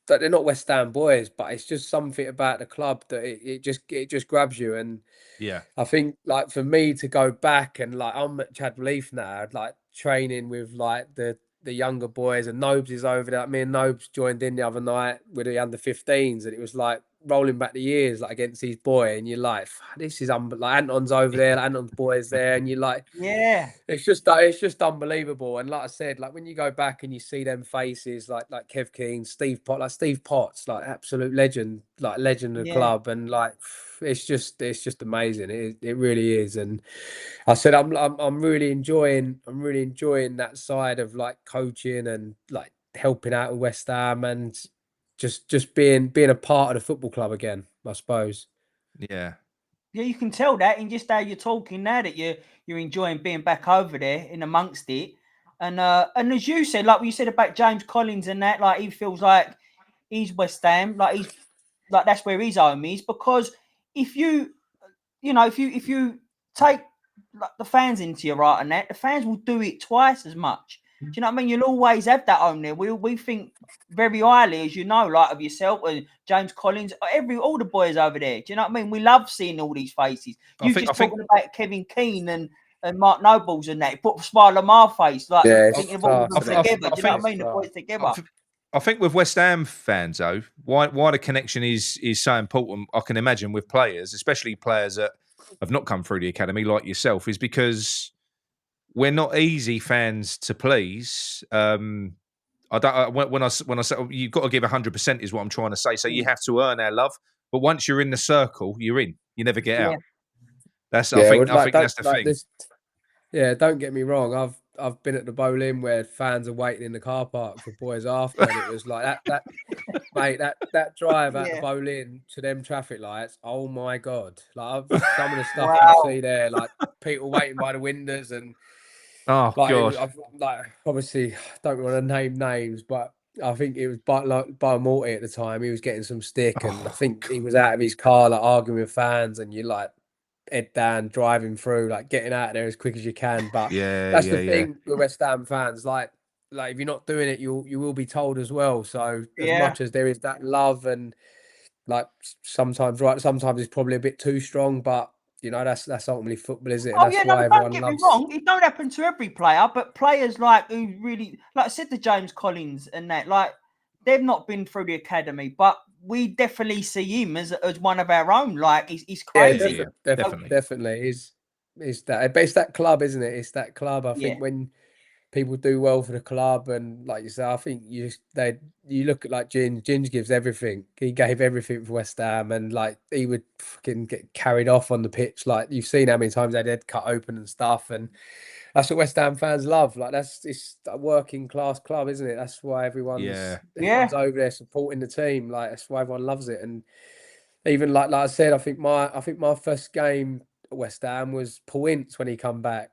that they're not West Ham boys, but it's just something about the club that it just grabs you. And Yeah. I think like for me to go back and like I'm at Chad Relief now, like training with like the younger boys, and Nobes is over there. Like, me and Nobes joined in the other night with the under 15s, and it was like rolling back the years like against his boy, and you're like, this is like Anton's over there, like, Anton's boys there, and you're like, Yeah. it's just unbelievable. And like I said, like when you go back and you see them faces, like Kev Keane, Steve Potts, like absolute legend, like legend of the Yeah. club, and like it's just amazing. It really is. And I said I'm really enjoying that side of like coaching and like helping out with West Ham, and just being a part of the football club again, I suppose. Yeah. Yeah, you can tell that in just how you're talking now that you're enjoying being back over there in amongst it. And as you said, like what you said about James Collins and that, like he feels like he's West Ham, like he's like that's where his home is. Because if if you take like the fans into your right and that, the fans will do it twice as much. Do you know what I mean? You'll always have that home there. We think very highly, as you know, like of yourself and James Collins, all the boys over there. Do you know what I mean? We love seeing all these faces. I You think. I just think. talking about Kevin Keane and Mark Nobles and that. It put a smile on my face, like Yeah, it's thinking of all of class, them isn't it? together. Do I you know think. what I mean? The Class. boys I together. th- I think with West Ham fans though, why the connection is so important. I can imagine with players, especially players that have not come through the academy like yourself, is because we're not easy fans to please. I don't. When I say you've got to give 100% is what I'm trying to say. So you Mm. have to earn our love. But once you're in the circle, you're in. You never get Yeah, out. That's. I Yeah, think. well, I like think don't that's the like thing. this. Yeah, don't get me wrong. I've been at the bowling where fans are waiting in the car park for boys after, and it was like that mate, that drive out the yeah. bowling to them traffic lights. Oh my god! Like some of the stuff you Wow. see there, like people waiting by the windows, and Oh like God. like obviously don't want to name names, but I think it was by Morty at the time. He was getting some stick, and I Oh, think he was out of his car like arguing with fans, and you're like head down, driving through, like getting out of there as quick as you can. But yeah. that's the Yeah. Yeah. thing with West Ham fans, like if you're not doing it, you will be told as well. So as Yeah. much as there is that love and like sometimes right, sometimes it's probably a bit too strong, but you know that's ultimately football, is it? And Oh yeah, that's no, why don't everyone get me loves. wrong. It don't happen to every player, but players like who really, like I said to James Collins and that, like they've not been through the academy, but we definitely see him as one of our own. Like he's Yeah, Yeah. crazy. Yeah. So, Definitely. definitely is that. But it's that club, isn't it? It's that club. I yeah, think when people do well for the club, and like you say, I think you look at like Ginge gives everything. He gave everything for West Ham, and like he would fucking get carried off on the pitch. Like you've seen how many times they had head cut open and stuff, and that's what West Ham fans love. Like it's a working class club, isn't it? That's why everyone's Yeah. yeah. over there supporting the team. Like that's why everyone loves it. And even like I said, I think my first game at West Ham was Paul Ince when he come back.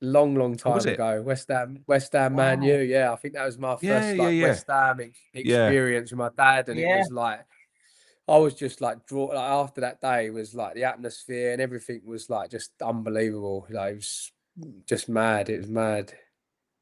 Long Oh, was time it? ago. West Ham Man U. Wow. Yeah, I think that was my Yeah. first Yeah. like Yeah. West Ham Yeah. experience with my dad, and it Yeah. was like I was just like drawn. Like after that day, it was like the atmosphere and everything was like just unbelievable. Like it was just mad. It was mad.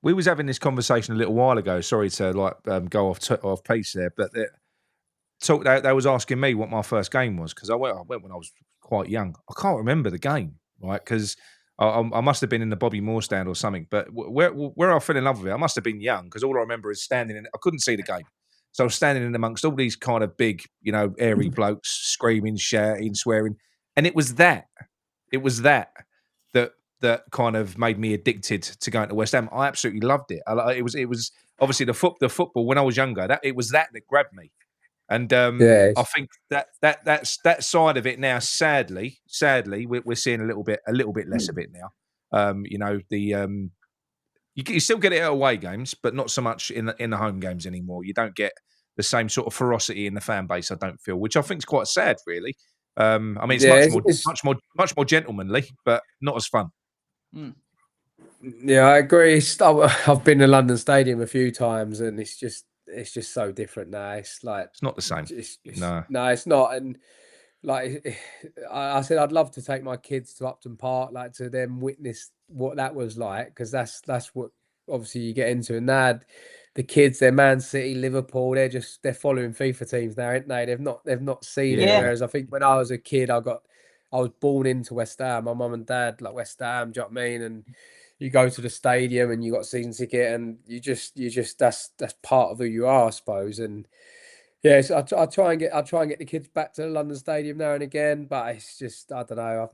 We was having this conversation a little while ago. Sorry to like go off piece there, but they was asking me what my first game was because I went when I was quite young. I can't remember the game, right? Because I must have been in the Bobby Moore stand or something. But where I fell in love with it, I must have been young because all I remember is standing in. I couldn't see the game, so I was standing in amongst all these kind of big, airy blokes screaming, shouting, swearing, and it was that that kind of made me addicted to going to West Ham. I absolutely loved it. It was obviously the football when I was younger. It was that grabbed me. And I think that side of it now, sadly, we're seeing a little bit less of it now. You still get it at away games, but not so much in the home games anymore. You don't get the same sort of ferocity in the fan base. I don't feel, which I think is quite sad, really. I mean, it's much more gentlemanly, but not as fun. Yeah, I agree. I've been to London Stadium a few times, and it's just so different now. It's like it's not the same. No, it's not. And like I said, I'd love to take my kids to Upton Park, like to them witness what that was like, because that's what obviously you get into. And now the kids, they're Man City, Liverpool, they're following FIFA teams now, aren't they? They've not seen it. Whereas I think when I was a kid, I was born into West Ham. My mum and dad like West Ham. Do you know what I mean? And you go to the stadium and you got a season ticket, and you just that's part of who you are, I suppose. And yes, I try and get the kids back to the London Stadium now and again, but it's just, I don't know.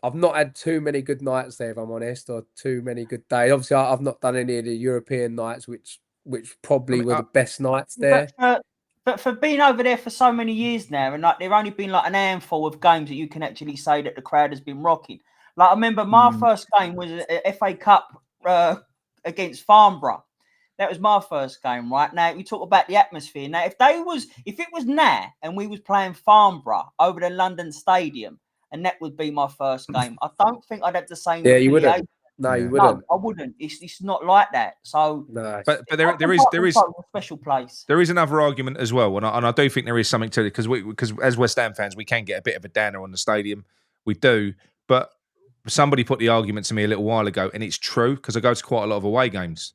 I've not had too many good nights there, if I'm honest, or too many good days. Obviously, I've not done any of the European nights, which probably were the best nights there. But for being over there for so many years now, and like there only been like an handful of games that you can actually say that the crowd has been rocking. Like I remember my first game was a FA Cup against Farnborough. That was my first game, right? Now we talk about the atmosphere. Now, if it was now and we was playing Farnborough over the London Stadium, and that would be my first game, I don't think I'd have the same. Yeah, you wouldn't. No, you wouldn't. No, I wouldn't. It's not like that. So, no. But there is a special place. There is another argument as well, and I do think there is something to it because as West Ham fans, we can get a bit of a downer on the stadium. We do, but somebody put the argument to me a little while ago, and it's true because I go to quite a lot of away games.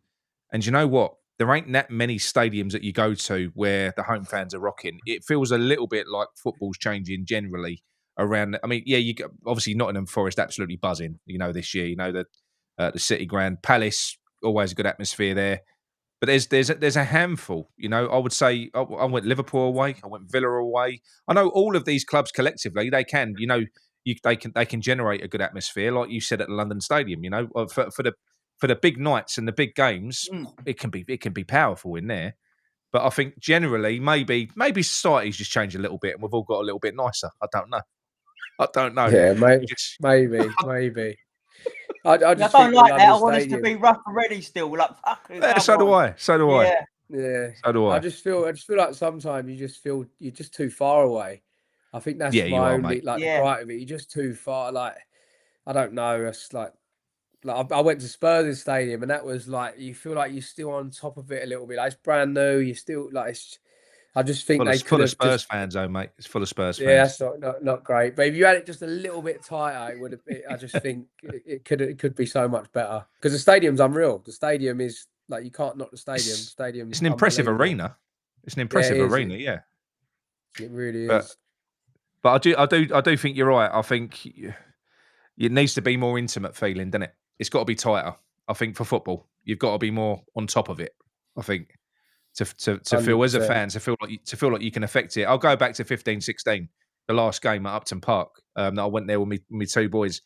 And you know what? There ain't that many stadiums that you go to where the home fans are rocking. It feels a little bit like football's changing generally around. I mean, yeah, obviously Nottingham Forest absolutely buzzing. This year, the City Ground, Palace, always a good atmosphere there. But there's a handful. I would say I went Liverpool away, I went Villa away. I know all of these clubs collectively they can. They can generate a good atmosphere, like you said at the London Stadium. For the big nights and the big games, it can be powerful in there. But I think generally, maybe society's just changed a little bit, and we've all got a little bit nicer. I don't know. Yeah, maybe. I just don't like that. I want us to be rough and ready still. Like, so do I. Yeah. So do I. I just feel like sometimes you're just too far away. I think that's my only the gripe of it. You're just too far. Like, I don't know. It's like I went to Spurs Stadium, and that was like you feel like you're still on top of it a little bit. Like, it's brand new. You're still like I just think they could have full of Spurs fans, though, mate. It's full of Spurs fans. Yeah, that's not great. But if you had it just a little bit tighter, it would have. I just think it could be so much better because the stadium's unreal. The stadium is like you can't knock the stadium. It's an impressive arena. It's an impressive arena. Yeah, it really is. But I do think you're right. I think it needs to be more intimate feeling, doesn't it? It's got to be tighter. I think for football, you've got to be more on top of it. I think. To feel as a fan, to feel like you can affect it. I'll go back to 15-16, the last game at Upton Park. That I went there with me two boys.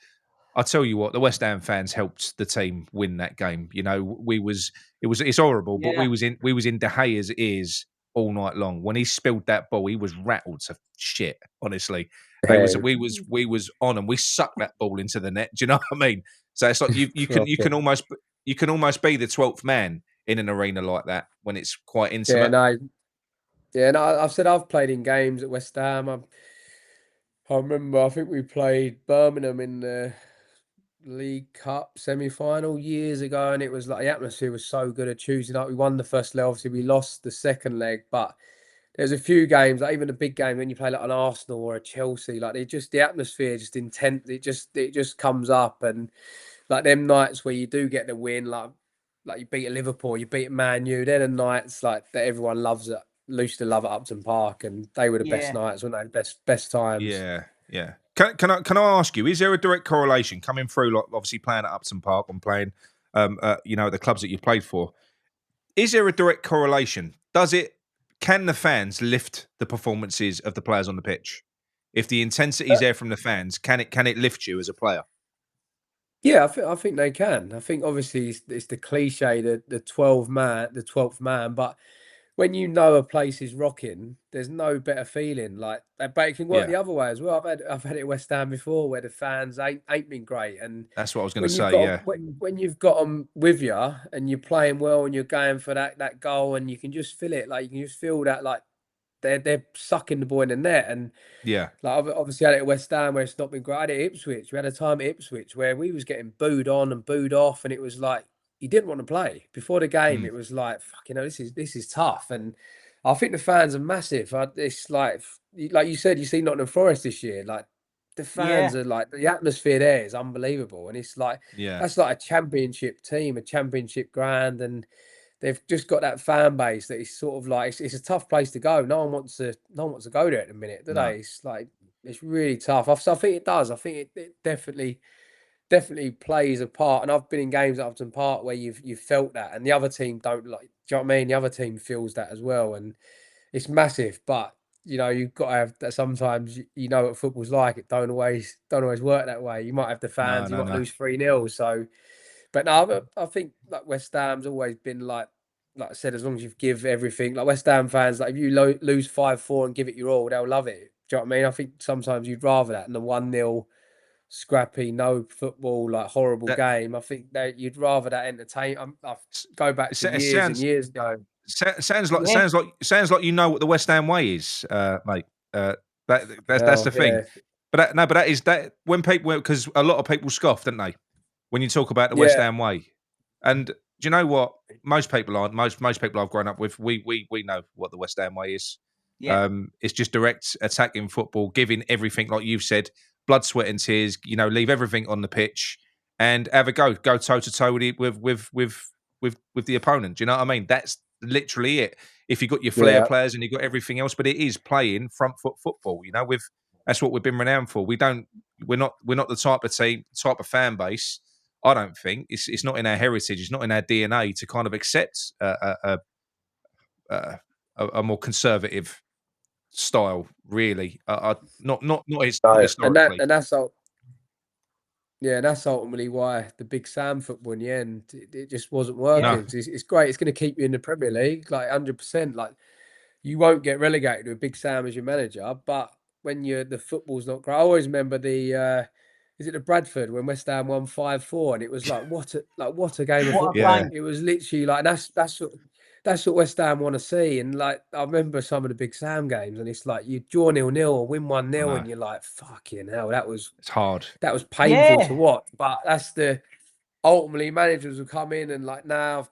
I tell you what, the West Ham fans helped the team win that game. It's horrible, but we was in De Gea's ears all night long. When he spilled that ball, he was rattled to shit. Honestly, we was on and we sucked that ball into the net. Do you know what I mean? So it's like you can almost be the 12th man in an arena like that when it's quite intimate. I've said I've played in games at West Ham. I remember, I think we played Birmingham in the League Cup semi-final years ago, and it was like the atmosphere was so good at Tuesday night. We won the first leg, obviously we lost the second leg, but there's a few games, like even a big game when you play like an Arsenal or a Chelsea, like the atmosphere just intense. It just comes up, and like them nights where you do get the win, like you beat a Liverpool, you beat Man U. They're the nights like that everyone loves used to love at Upton Park, and they were the best nights, weren't they? Best times. Yeah. Can I ask you? Is there a direct correlation coming through? Like obviously playing at Upton Park and playing, the clubs that you've played for. Is there a direct correlation? Can the fans lift the performances of the players on the pitch? If the intensity is there from the fans, can it lift you as a player? Yeah, I think they can. I think obviously it's the cliche, the 12th man. But when you know a place is rocking, there's no better feeling. Like, but it can work Yeah, the other way as well. I've had it at West Ham before, where the fans ain't been great, and that's what I was going to when you've say. got Yeah, when you've got them with you and you're playing well and you're going for that goal, and you can just feel it. Like, you can just feel that, like they're sucking the ball in the net. And yeah, like, obviously, I had it at West Ham where it's not been great. I had it at Ipswich. We had a time at Ipswich where we was getting booed on and booed off, and it was like you didn't want to play before the game. mm, It was like, fuck, this is tough. And I think the fans are massive. It's like you said, you see Nottingham Forest this year. Like, the Yeah, fans are like, the atmosphere there is unbelievable, and it's like yeah. that's like a championship team, a championship ground, and they've just got that fan base that is sort of like it's a tough place to go. No one wants to go there at the minute, do No, they? It's like it's really tough. So I think it does. I think it definitely plays a part. And I've been in games at Upton Park where you've felt that, and the other team don't like. Do you know what I mean? The other team feels that as well, and it's massive. But you've got to have that. Sometimes you know what football's like. It don't always work that way. You might have the no, fans. You no, might no. lose 3-0. So. But no, I think like West Ham's always been like I said, as long as you give everything, like West Ham fans, like if you lose 5-4 and give it your all, they'll love it. Do you know what I mean? I think sometimes you'd rather that than the 1-0 scrappy, no football, like horrible That game. I think that you'd rather that entertain. I s- go back to it years and sounds years ago. sounds like yeah, you know what the West Ham way is, mate. That's Well, the thing. yeah, But that is that when people because a lot of people scoff, don't they, when you talk about the West yeah, Ham way. And do you know what? Most people aren't. Most people I've grown up with, we know what the West Ham way is. yeah. It's just direct attacking football, giving everything, like you've said, blood, sweat, and tears. Leave everything on the pitch and have a go toe to toe with the opponent. Do you know what I mean? That's literally it. If you've got your flair yeah, players and you've got everything else, but it is playing front foot football. That's what we've been renowned for. We're not the type of fan base. I don't think it's not in our heritage. It's not in our DNA to kind of accept a, a more conservative style. Really, not no, and historically. that's all. Yeah, that's ultimately why the Big Sam football in the end, it just wasn't Yeah. No, working. It's great. It's going to keep you in the Premier League, like 100%. Like, you won't get relegated with Big Sam as your manager, but when the football's not great. I always remember is it the Bradford when West Ham won 5-4, and it was like what a game of What a football. yeah, game. It was literally like that's what West Ham want to see. And like, I remember some of the Big Sam games, and it's like you draw 0-0 or win I 1-0, know and you're like, fucking hell, it's hard. that was painful to Yeah. watch. But that's ultimately managers will come in, and like now,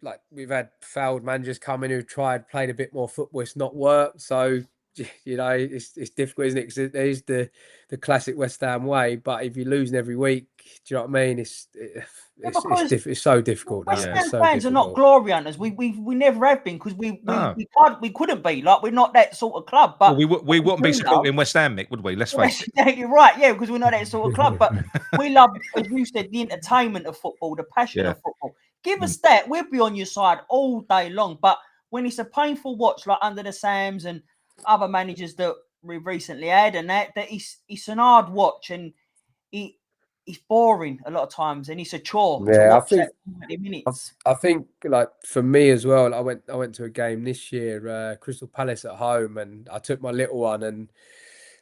like we've had failed managers come in who played a bit more football. It's not worked. So it's difficult, isn't it? Because there's the classic West Ham way. But if you're losing every week, do you know what I mean? Yeah, because It's so difficult now. West Yeah, It's Ham so fans are not difficult. glory hunters. We never have been because no. we couldn't be. Like, we're not that sort of club. Well, But we what we wouldn't be do love, supporting West Ham, Mick, would we? Let's well, face that's it. exactly right. Yeah, because we're not that sort of club. But we love, as you said, the entertainment of football, the passion Yeah, of football. Give mm, us that. We'll be on your side all day long. But when it's a painful watch, like under the Sams and other managers that we've recently had, and that it's an hard watch, and it it's boring a lot of times, and it's a chore to Yeah, watch that 90 I, minutes. I think like for me as well. I went to a game this year, Crystal Palace at home, and I took my little one, and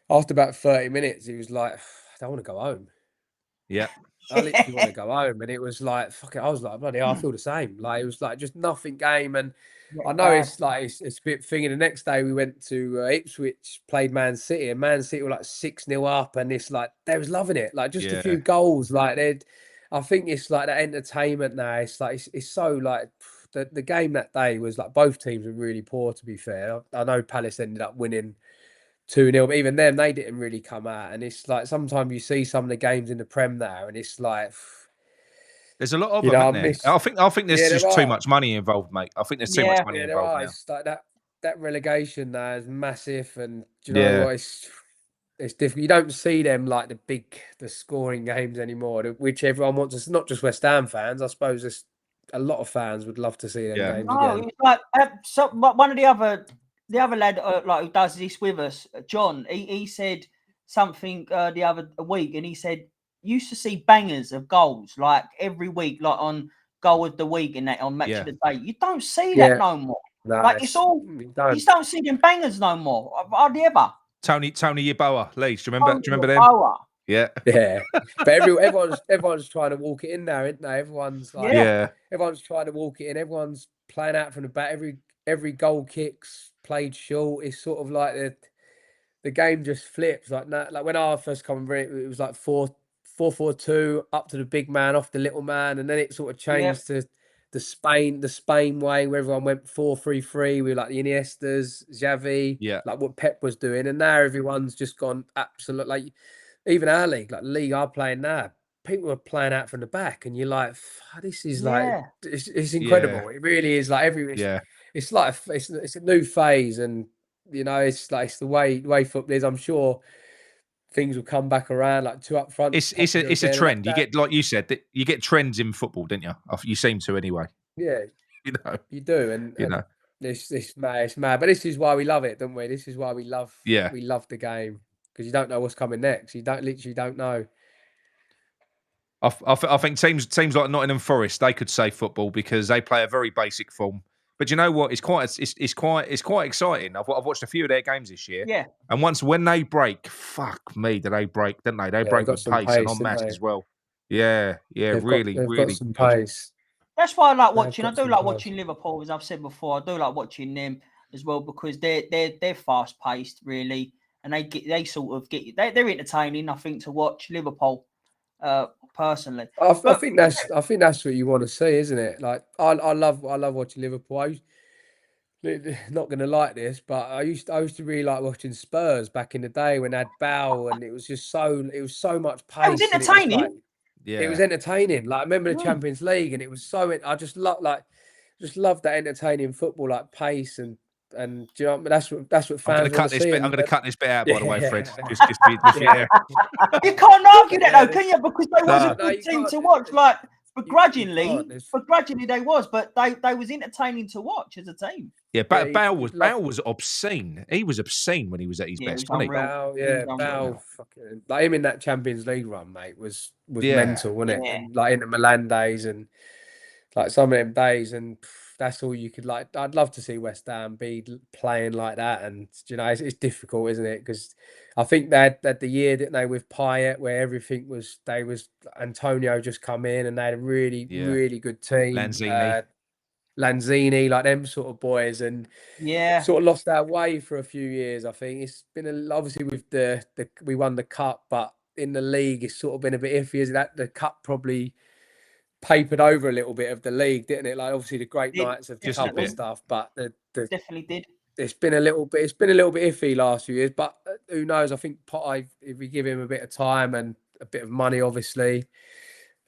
after about 30 minutes, he was like, I don't want to go home. yeah. I literally want to go home. And it was like, fuck it. I was like, bloody hell, I feel the same. Like, it was like just nothing game. And Yeah, I know bad. it's like, it's a bit thingy. The next day we went to Ipswich, played Man City, and Man City were like 6-0 up. And it's like, they was loving it. Like, just a Yeah. few goals. Like, I think it's like that entertainment now. It's like, it's so like, the game that day was like, both teams were really poor, to be fair. I know Palace ended up winning 2-0, but even them, they didn't really come out. And it's like sometimes you see some of the games in the Prem now, and it's like, There's a lot of them, I isn't there? miss. I think there's Yeah, there just too are. much money involved, mate. I think there's too much Yeah. money Yeah, there involved are. now. It's like that relegation now is massive, and do you know Yeah. what? it's difficult. You don't see them like the scoring games anymore, which everyone wants. It's not just West Ham fans. I suppose there's a lot of fans would love to see them games No, again. it's like one of the other lad like who does this with us, John. He said something the other week, and he said used to see bangers of goals like every week, like on goal of the week and that on match of the day. You don't see that no more. No, like it's all you don't see them bangers no more. Hardly ever. Tony Yeboah, Leeds. Do you remember them? Yeboah. Yeah. But everyone's trying to walk it in now, isn't they? Everyone's like, everyone's trying to walk it in. Everyone's playing out from the back. Every goal kicks played short. It's sort of like the game just flips. Like when I first come in, it was like 4-4-2 up to the big man off the little man, and then it sort of changed to the Spain way, where everyone went 4-3-3 with like the Iniestas, Xavi, like what Pep was doing, and now everyone's just gone absolute. Like even our league, like the league I'm playing now, people are playing out from the back, and you're like, this is like it's incredible. It really is. Like it's like it's a new phase, and you know, it's the way football is. I'm sure things will come back around, like two up front. It's a trend. You get, like you said, that you get trends in football, don't you? You seem to anyway. Yeah, you know, you do, and you know, it's mad. But this is why we love it, don't we? This is why we love the game, because you don't know what's coming next. You literally don't know. I think teams like Nottingham Forest, they could say football because they play a very basic form. But you know what? It's quite exciting. I've watched a few of their games this year. Yeah. And when they break, fuck me, do they break? Don't they? They break with pace and en masse as well. Yeah, they've really got some pace. That's why I like watching. I do like watching Liverpool, as I've said before. I do like watching them as well because they're fast paced, really, and they're entertaining. I think to watch Liverpool, personally. I think that's what you want to see, isn't it? Like I love watching Liverpool. Not going to like this, but I used to really like watching Spurs back in the day when they had Bale, and it was so much pace. It was entertaining. It was entertaining. Like I remember the Champions League, and it was I just love that entertaining football, like pace and do you know that's what fans want to see. I'm going to cut this bit out, by the way, Fred. Just You can't argue that though, can you? Because they was a good team to watch. Like begrudgingly they was, but they was entertaining to watch as a team. Yeah, Bale was obscene. He was obscene when he was at his best, wasn't he? Bale, like him in that Champions League run, mate, was mental, wasn't it? And, like in the Milan days and like some of them days, and that's all you could like. I'd love to see West Ham be playing like that, and you know, it's difficult, isn't it? Because I think they had the year, didn't they, with Payet, where everything was Antonio just come in, and they had a really good team. Lanzini, like them sort of boys, and sort of lost our way for a few years. I think it's been obviously with the we won the cup, but in the league it's sort of been a bit iffy. Is that the cup probably papered over a little bit of the league, didn't it? Like obviously the great nights of the cup and stuff, but the definitely did. It's been a little bit iffy last few years, but who knows? I think Potter, if we give him a bit of time and a bit of money, obviously,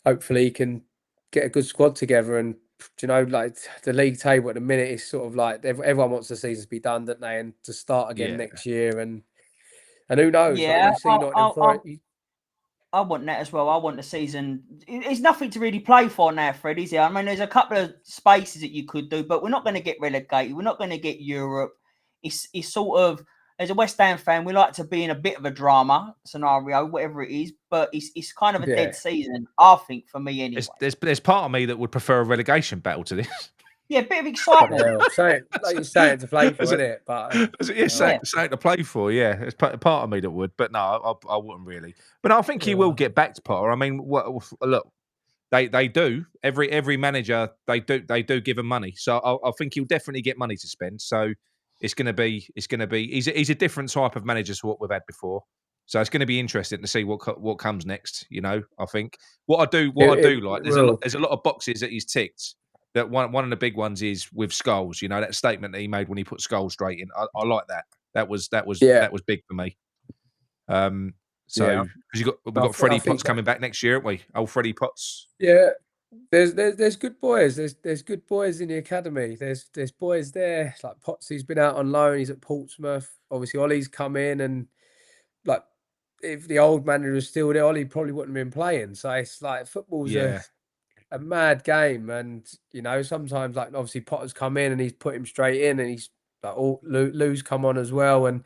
hopefully he can get a good squad together. And you know, like the league table at the minute is sort of like everyone wants the season to be done, don't they? And to start again next year, and who knows? Yeah, like, I want that as well. I want the season. It's nothing to really play for now, Fred, is it? I mean, there's a couple of spaces that you could do, but we're not going to get relegated. We're not going to get Europe. It's sort of, as a West Ham fan, we like to be in a bit of a drama scenario, whatever it is, but it's kind of a dead season, I think, for me anyway. There's part of me that would prefer a relegation battle to this. Yeah, a bit of excitement. Like you're saying to play for, isn't it? But something to play for. Yeah, it's part of me that would, but no, I wouldn't really. But I think he will get back to Potter. I mean, look, they do every manager they do give him money, so I think he'll definitely get money to spend. So it's going to be he's a different type of manager to what we've had before. So it's going to be interesting to see what comes next. You know, I think what I do like there's a lot of boxes that he's ticked. That one of the big ones is with Scholes. You know, that statement that he made when he put Scholes straight in. I like that. That was big for me. Because we've got Freddie Potts coming back next year, haven't we? Old Freddie Potts. Yeah, there's good boys. There's good boys in the academy. There's boys there. Like Potts, he's been out on loan. He's at Portsmouth. Obviously, Ollie's come in, and like if the old manager was still there, Ollie probably wouldn't have been playing. So it's like football's a mad game, and sometimes like obviously Potter's come in and he's put him straight in, and he's like Lou's come on as well, and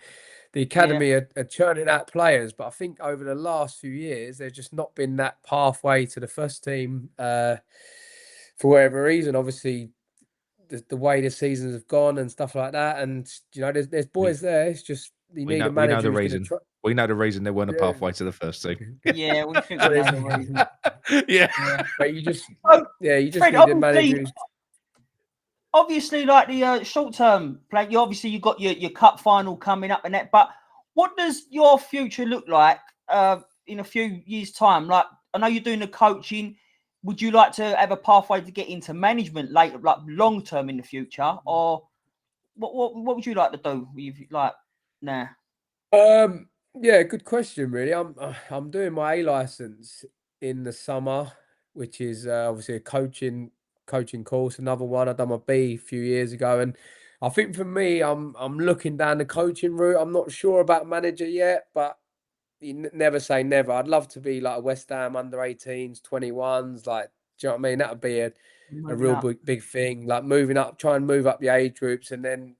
the academy are churning out players. But I think over the last few years, there's just not been that pathway to the first team for whatever reason. Obviously, the way the seasons have gone and stuff like that, and there's boys there. It's just you need a manager. We know the reason. We know the reason there weren't a pathway to the first team. Yeah, we think we know the reason. Yeah, but you just Fred, need a manager. Obviously, like the short-term play, you got your cup final coming up and that. But what does your future look like in a few years' time? Like, I know you're doing the coaching. Would you like to have a pathway to get into management later, like long-term in the future, or what would you like to do? Yeah, good question. Really, I'm doing my A license in the summer, which is obviously a coaching course. Another one, I done my B a few years ago, and I think for me, I'm looking down the coaching route. I'm not sure about manager yet, but you never say never. I'd love to be like a West Ham under 18s, 21s. Like, do you know what I mean? That would be a real big thing. Like moving up, try and move up the age groups, and then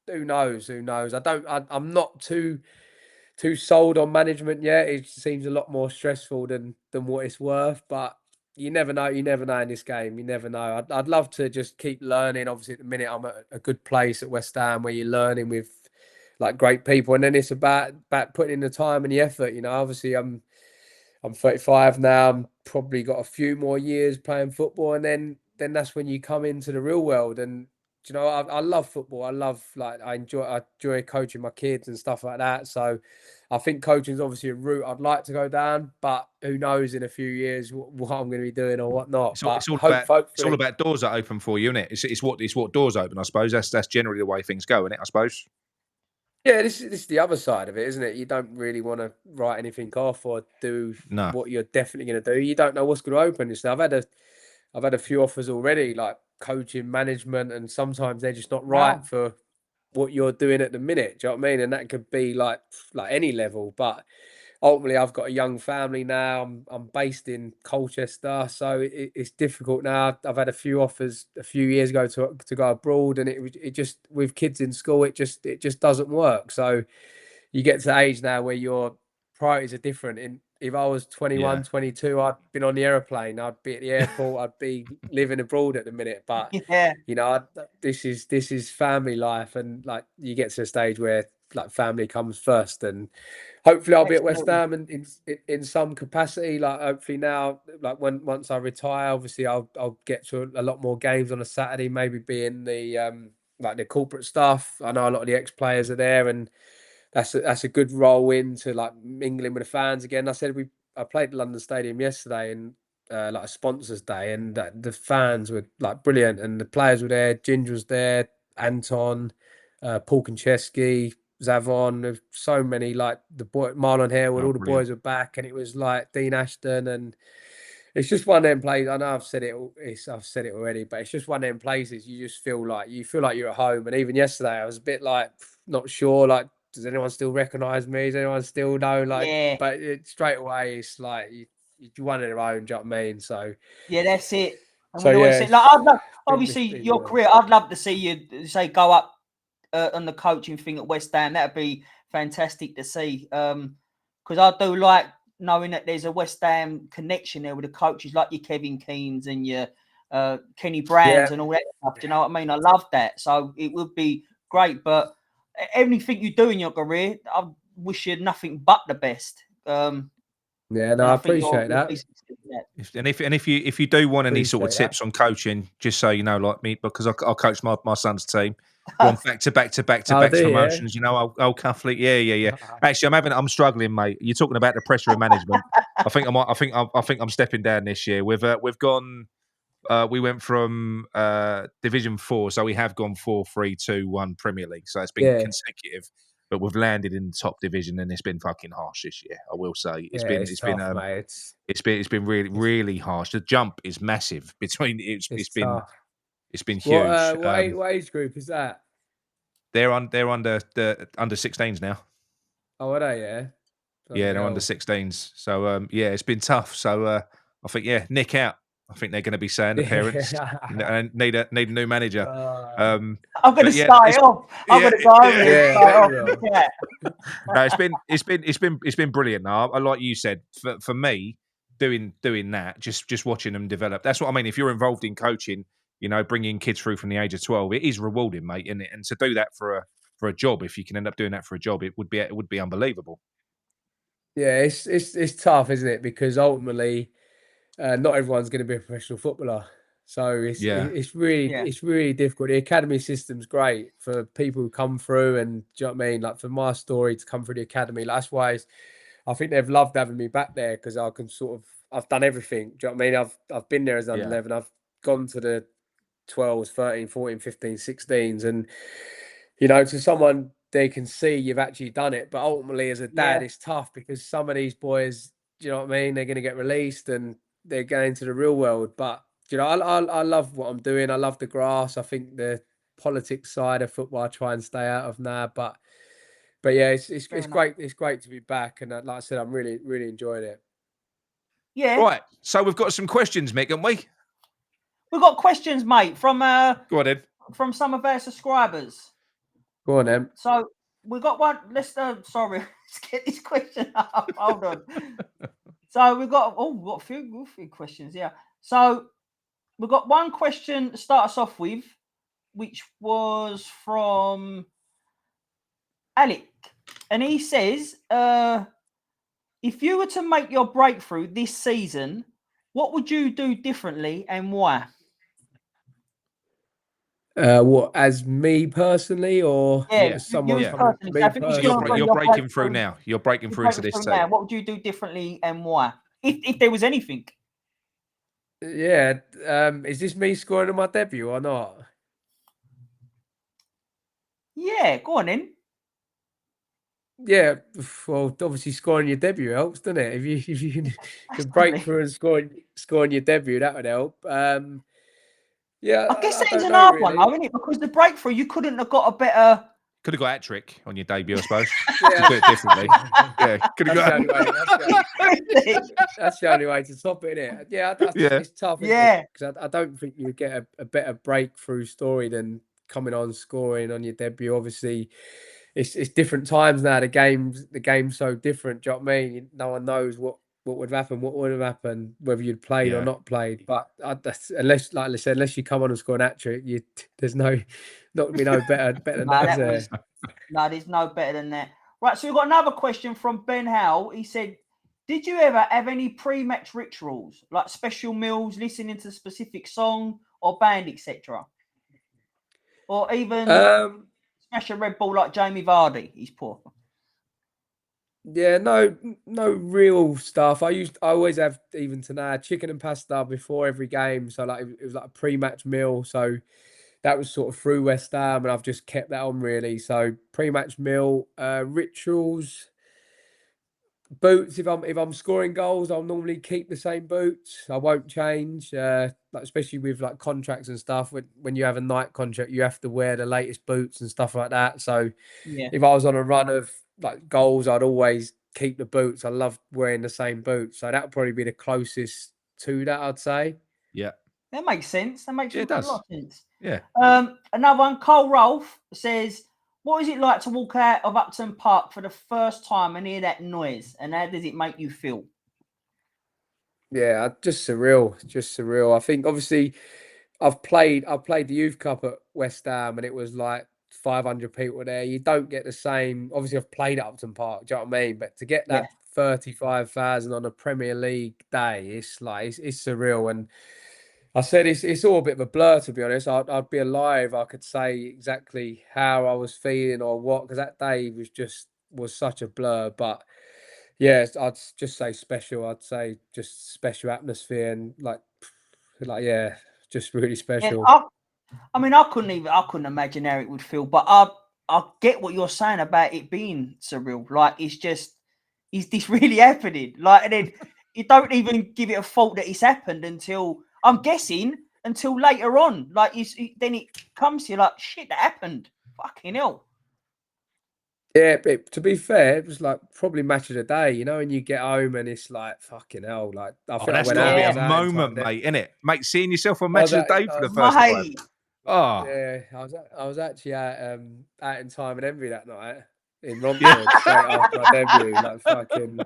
who knows? I'm not too sold on management yet. It seems a lot more stressful than what it's worth. But you never know. You never know in this game. You never know. I'd love to just keep learning. Obviously, at the minute, I'm at a good place at West Ham where you're learning with like great people, and then it's about putting in the time and the effort. Obviously, I'm 35 now. I'm probably got a few more years playing football, and then that's when you come into the real world. And I love football. I enjoy coaching my kids and stuff like that. So I think coaching is obviously a route I'd like to go down, but who knows in a few years what I'm going to be doing or whatnot. It's all about doors that open for you, isn't it? It's what doors open, I suppose. That's generally the way things go, isn't it? I suppose. Yeah, this is the other side of it, isn't it? You don't really want to write anything off or do what you're definitely going to do. You don't know what's going to open. I've had a few offers already, like coaching, management, and sometimes they're just not right for what you're doing at the minute. Do you know what I mean? And that could be like any level. But ultimately, I've got a young family now. I'm based in Colchester, so it's difficult now. I've had a few offers a few years ago to go abroad, and it just with kids in school, it just doesn't work. So you get to the age now where your priorities are different. If I was 21, 22, I'd been on the aeroplane. I'd be at the airport. I'd be living abroad at the minute. But this is family life, and like you get to a stage where like family comes first, and hopefully I'll be at West Ham in some capacity. Like hopefully now, like once I retire, obviously I'll get to a lot more games on a Saturday. Maybe be in the like the corporate stuff. I know a lot of the ex players are there, and that's a good roll into like mingling with the fans again. I played London Stadium yesterday and like a sponsors day, and the fans were like brilliant, and the players were there. Ginger was there, Anton, Paul Konchesky, Zavon. There's so many, like the boy Marlon Harewood. All the boys were back, and it was like Dean Ashton, and it's just one of them places. I know I've said it already, but it's just one of them places you just feel like you're at home. And even yesterday, I was a bit like not sure, like, does anyone still recognise me? Does anyone still know? Like, but straight away, it's like you one of their own. Do you know what I mean? So yeah, that's it. And so we always say, like, I'd love, obviously your career. I'd love to see you say go up on the coaching thing at West Ham. That'd be fantastic to see. Because I do like knowing that there's a West Ham connection there with the coaches, like your Kevin Keens and your Kenny Brands and all that stuff. Do you know what I mean? I love that. So it would be great. But everything you do in your career, I wish you nothing but the best. Yeah, no, I appreciate that. If you do want any sort of tips on coaching, just so you know, like me, because I coach my son's team. We're on back to back promotions. You know, old Cuffley. Yeah. Actually, I'm struggling, mate. You're talking about the pressure of management. I think I'm stepping down this year. We've gone. We went from Division 4, so we have gone 4-3-2-1 Premier League. So it's been consecutive, but we've landed in the top division, and it's been fucking harsh this year. I will say it's been really harsh. The jump is massive between it's been huge. What age group is that? They're under 16s now. Oh, are they? Yeah. Yeah, they're under 16s. So it's been tough. So I think Nick out. I think they're going to be saying the parents need a new manager. I'm going to But start it off. I'm going to go over there and start it off. Yeah. No, it's been brilliant. Now, like you said, for me, doing that, just watching them develop. That's what I mean. If you're involved in coaching, bringing kids through from the age of 12, it is rewarding, mate. And to do that for a job, if you can end up doing that for a job, it would be unbelievable. Yeah, it's tough, isn't it? Because ultimately, not everyone's going to be a professional footballer. So it's really difficult. The academy system's great for people who come through, and do you know what I mean? Like for my story to come through the academy, that's why I think they've loved having me back there, because I can I've done everything. Do you know what I mean? I've been there as under 11. I've gone to the 12s, 13, 14, 15, 16s, and to someone, they can see you've actually done it. But ultimately, as a dad, it's tough, because some of these boys, do you know what I mean? They're going to get released and they're going into the real world. But I love what I'm doing. I love the grass. I think the politics side of football I try and stay out of now. But yeah, it's great. It's great to be back, and like I said, I'm really really enjoying it. Yeah. Right. So we've got some questions, Mick, haven't we? We've got questions, mate, from Go on, then. From some of our subscribers. Go on, then. So we've got one. Let's let's get this question up. Hold on. So we've got a few questions. Yeah. So we've got one question to start us off with, which was from Alec, and he says, if you were to make your breakthrough this season, what would you do differently and why? What, as me personally, or someone personally? me personally? You're breaking through now. You're breaking through into this team. What would you do differently and why? If there was anything. Yeah. Is this me scoring on my debut or not? Yeah, go on in. Yeah, well, obviously scoring your debut helps, doesn't it? If you can break through and scoring your debut, that would help. Yeah, I guess that is don't an know, hard really. one, though, isn't it? Because the breakthrough, you couldn't have got a better. Could have got a hat trick on your debut, I suppose. To do it differently. Yeah, could have got. That's the only way to top it, isn't it? Yeah, it's tough. Because I don't think you get a better breakthrough story than coming on scoring on your debut. Obviously, it's different times now. The game's so different. Do you know what I mean? No one knows what would happen, what would have happened, whether you'd played or not played. But unless, like I said, unless you come on and score an hat trick, there's not going to be no better than that. No, there's no better than that. Right, so we've got another question from Ben Howell. He said, did you ever have any pre-match rituals, like special meals, listening to a specific song or band, etc.? Or even smash a Red Bull like Jamie Vardy? He's poor. Yeah, no real stuff. I always have, even to now, chicken and pasta before every game. So like it was like a pre-match meal. So that was sort of through West Ham, and I've just kept that on, really. So pre-match meal, rituals, boots. If I'm scoring goals, I'll normally keep the same boots. I won't change. Like especially with like contracts and stuff. When you have a night contract, you have to wear the latest boots and stuff like that. So if I was on a run of like goals, I'd always keep the boots. I love wearing the same boots. So that would probably be the closest to that, I'd say. Yeah. That makes sense. That makes a lot of sense. Yeah. Another one, Cole Rolfe says, what is it like to walk out of Upton Park for the first time and hear that noise? And how does it make you feel? Yeah, just surreal. I think obviously I've played the Youth Cup at West Ham, and it was like 500 people there. You don't get the same. Obviously, I've played at Upton Park. Do you know what I mean? But to get that 35,000 on a Premier League day, it's surreal. And I said it's all a bit of a blur, to be honest. I'd be alive. I could say exactly how I was feeling or what, because that day was such a blur. But yeah, I'd just say special. I'd say just special atmosphere, and like yeah, just really special. Yeah, I couldn't imagine how it would feel. But I get what you're saying about it being surreal. Like is this really happening? Like, and then you don't even give it a thought that it's happened until, I'm guessing, until later on. Like then it comes to you like, shit, that happened. Fucking hell. Yeah, but to be fair, it was like probably match of the day, you know, and you get home and it's like fucking hell. Like I Oh, think I that's went got to out. be I a Yeah, was out in moment, time then. mate, innit? Mate, seeing yourself on I match was of the out. day for the first time. mate. Oh, Yeah, I was actually out in Time and Envy that night in yeah. Romford, straight after my debut, like fucking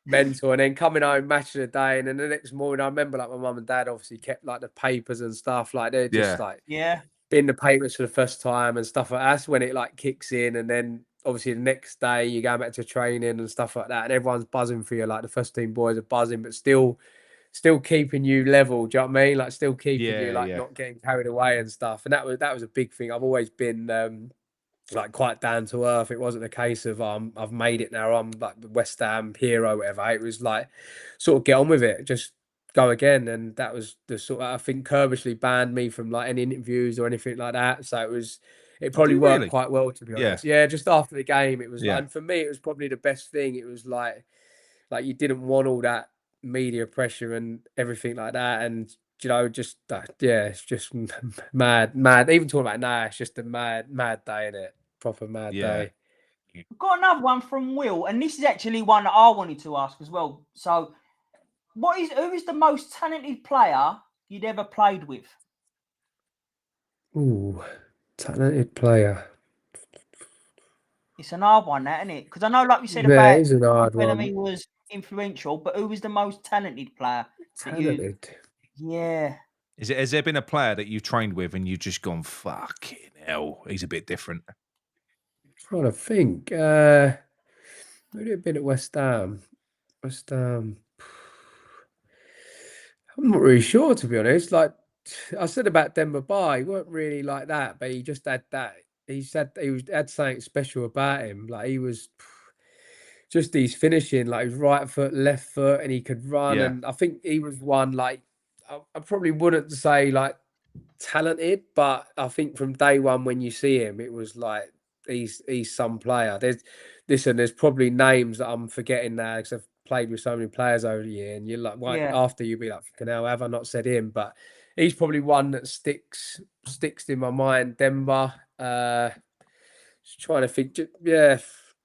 mental. And then coming home, match of the day, and then the next morning, I remember like my mum and dad obviously kept like the papers and stuff, like they're just Yeah. like Yeah, in the papers for the first time and stuff like that. That's when it like kicks in, and then obviously the next day you go back to training and stuff like that, and everyone's buzzing for you. Like the first team boys are buzzing, but still keeping you level. Do you know what I mean? Like still keeping you Yeah, like yeah. not getting carried away and stuff. And that was a big thing. I've always been like quite down to earth. It wasn't a case of I've made it now. I'm like the West Ham hero, whatever. It was like sort of get on with it, just go again. And that was the sort of, I think Curbishley banned me from like any interviews or anything like that. So it Oh, do probably you worked really? quite well, to be Yeah, honest. Yeah, just after the game, it was like, yeah. and for me, it was probably the best thing. It was like you didn't want all that media pressure and everything like that. And you know, just yeah, it's just mad. Even talking about now, it's just a mad day, in it. Proper mad Yeah. day. I've got another one from Will, and this is actually one that I wanted to ask as well. So, who is the most talented player you'd ever played with? Ooh, talented player. It's an hard one, that, isn't it? Because I know, like you said Yeah, about it is an hard Bellamy one. was influential, but who was the most talented player that you? Talented. Yeah, Has there been a player that you've trained with and you've just gone, fucking hell, he's a bit different? Trying to think. Would it have been at West Ham? West Ham. I'm not really sure, to be honest. Like I said about Demba Ba, he weren't really like that, but he just had that. Had something special about him. Like he was just his finishing, like his right foot, left foot, and he could run. Yeah. And I think he was one like I probably wouldn't say like talented, but I think from day one when you see him, it was like he's some player. There's probably names that I'm forgetting now because I've played with so many players over the year, and you're like, why yeah. after you'll be like, fucking hell, have I not said him? But he's probably one that sticks in my mind. Denver. Just trying to think. Yeah,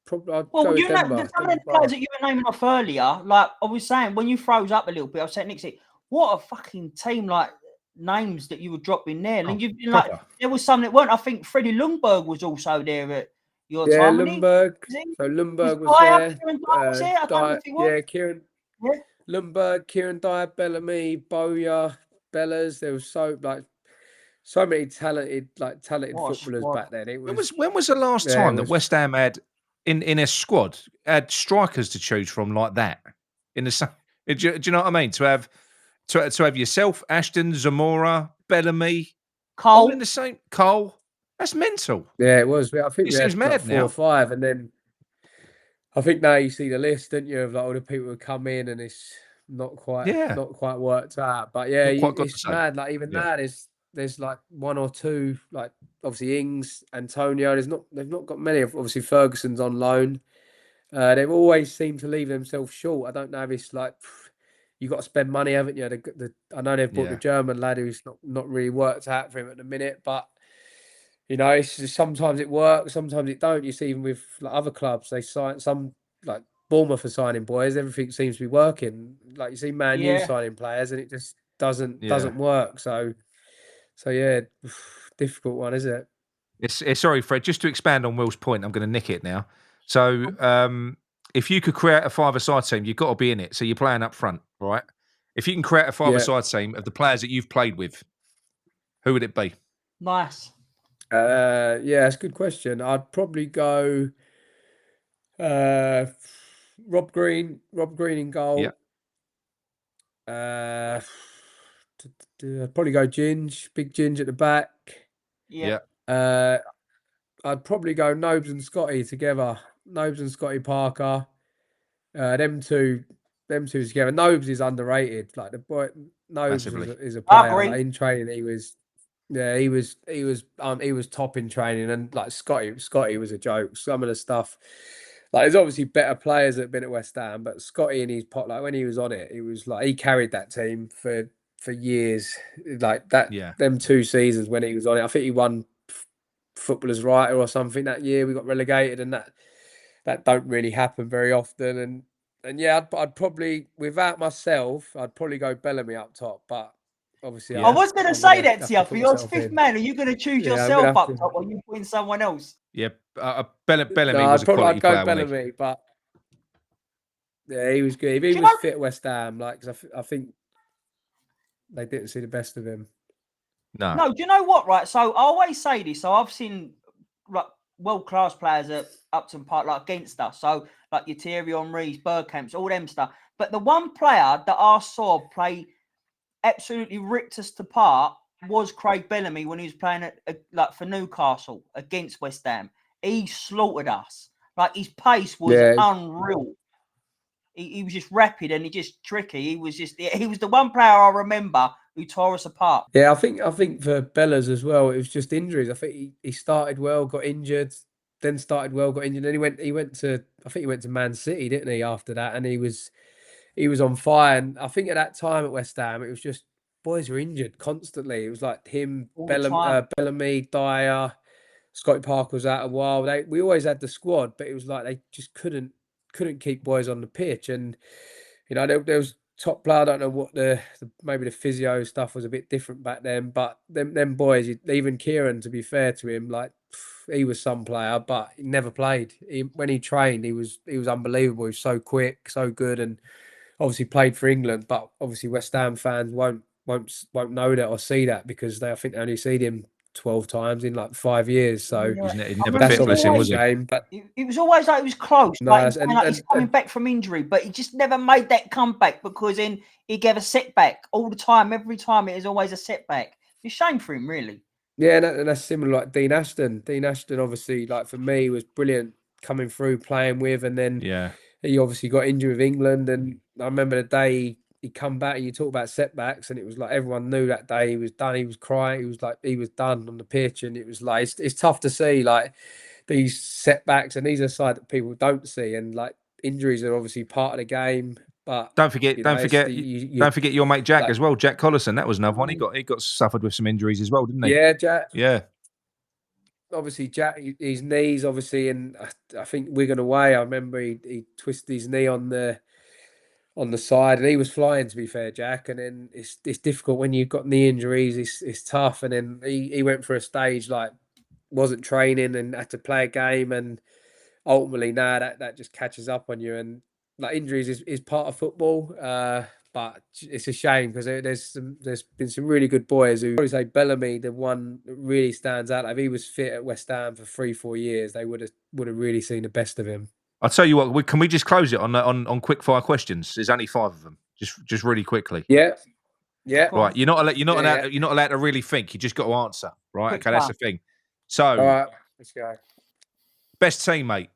probably I'd Well, go with you know, Denver. some of the players that you were naming off earlier, like I was saying, when you froze up a little bit, I was saying, Nixie, what a fucking team, like names that you were dropping there. And Oh, you've been like, proper. there was some that weren't. I think Freddie Lundberg was also there at your Yeah, time, wasn't he? Lundberg. Was he? So Was Lundberg was Dyer, there. Kieran Dyer was there? I don't know if he was. Yeah, Kieran. Yeah. Lundberg, Kieran Dyer, Bellamy, Bowyer, Bellas. There was so many talented What a footballers squad. back then. It When was was the last yeah, it time that was West Ham had in a squad had strikers to choose from like that? In the same, do you know what I mean? To have yourself, Ashton, Zamora, Bellamy, all in Cole. the same Cole. That's mental. yeah, it was. I think It we seems had like mad 4 or now. 5, and then I think now you see the list, don't you, of like all the people who come in, and it's Yeah, not quite worked out. But yeah, not quite got the it's same. mad. Like even Yeah, now, there's like 1 or 2, like obviously Ings, Antonio. They've not got many. Obviously Ferguson's on loan. They've always seemed to leave themselves short. I don't know if it's like you got to spend money, haven't you? I know they've bought the yeah, German lad who's not really worked out for him at the minute, but you know, it's just sometimes it works, sometimes it don't. You see, even with like other clubs, they sign some like Bournemouth for signing boys. Everything seems to be working. Like you see Man U Yeah. signing players, and it just doesn't yeah. work. So yeah, difficult one, is it? It's sorry, Fred. Just to expand on Will's point, I'm going to nick it now. So, if you could create a five-a-side team, you've got to be in it. So you're playing up front, right? If you can create a Yeah. five-a-side team of the players that you've played with, who would it be? Nice. Yeah, it's a good question. I'd probably go uh Rob Green in Yeah, goal. I'd probably go Big Ginge at the back. Yeah. yeah, Uh, I'd probably go Nobes and Scotty together. Nobes and Scotty Parker. Them two together. Nobes is underrated. Like the boy, Nobes massively. is a I player. Like agree. in training, he was top in training, and like Scotty was a joke. Some of the stuff, like there's obviously better players that have been at West Ham, but Scotty in his pot, like when he was on it, he was like he carried that team for years. Like that, Yeah, them 2 seasons when he was on it, I think he won Footballers' Writer or something that year. We got relegated, and that don't really happen very often. And yeah, I'd probably, without myself, I'd probably go Bellamy up top. But obviously, Yeah. I was going to I'm say gonna that have to you. to For put your myself fifth in. man, are you going to choose Yeah, I'm gonna yourself have up to. top, or are you putting someone else? Yeah, Bellamy No, was a quality I'd go player, wasn't he? Bellamy, but yeah, he was good. If he Do you was know? fit at West Ham, like, 'cause I think they didn't see the best of him. No. No, do you know what? Right. So I always say this. So I've seen like world-class players at Upton Park, like against us. So like your Thierry Henry's, Bergkamp's, all them stuff. But the one player that I saw play absolutely ripped us apart was Craig Bellamy when he was playing like for Newcastle against West Ham. He slaughtered us. Like his pace was Yeah, unreal. He was just rapid and he just tricky. He was the one player I remember who tore us apart. yeah. I think for Bellas as well, it was just injuries. I think he started well, got injured, then started well, got injured. Then he went to Man City, didn't he? After that, and he was on fire. And I think at that time at West Ham, it was just boys were injured constantly. It was like him, All the time. Bellamy, Dyer, Scotty Parker was out a while. We always had the squad, but it was like they just couldn't keep boys on the pitch. And you know, there was top player. I don't know what the maybe the physio stuff was a bit different back then, but them boys, even Kieran, to be fair to him, like he was some player, but he never played. When he trained, he was unbelievable. He was so quick, so good, and obviously played for England. But obviously West Ham fans won't know that or see that because I think they only see him 12 times in like 5 years. So Yeah. He's I never remember fit for us, that's obviously a was he? shame. But it was always like it was close. no, Like, and he's coming back from injury, but he just never made that comeback because then he gave a setback all the time. Every time it is always a setback. It's a shame for him, really. yeah, and that's similar like Dean Ashton. Dean Ashton, obviously, like for me, was brilliant coming through, playing with, and then Yeah. he obviously got injured with England. And I remember the day he come back, and you talk about setbacks, and it was like everyone knew that day he was done. He was crying. He was like he was done on the pitch, and it was like it's tough to see like these setbacks, and these are side that people don't see, and like injuries are obviously part of the game. But Don't forget, you know, don't forget your mate Jack like, as well. Jack Collison, that was another one. He got suffered with some injuries as well, didn't he? yeah, Jack. Yeah. Obviously, Jack, his knees, obviously, and I think Wigan away. I remember he twisted his knee on the side, and he was flying. To be fair, Jack, and then it's difficult when you've got knee injuries. It's tough, and then he went for a stage like wasn't training and had to play a game, and ultimately now that just catches up on you, and like injuries is part of football. But it's a shame because there's been some really good boys who probably say Bellamy, the one that really stands out. If he was fit at West Ham for 3-4 years, they would have really seen the best of him. I'll tell you what. Can we just close it on quick fire questions? There's only 5 of them. Just really quickly. Yeah, yeah. Right. You're not Yeah. allowed to really think. You just got to answer. Right. Quick Okay. That's fire. the thing. All So, right, let's go. best teammate.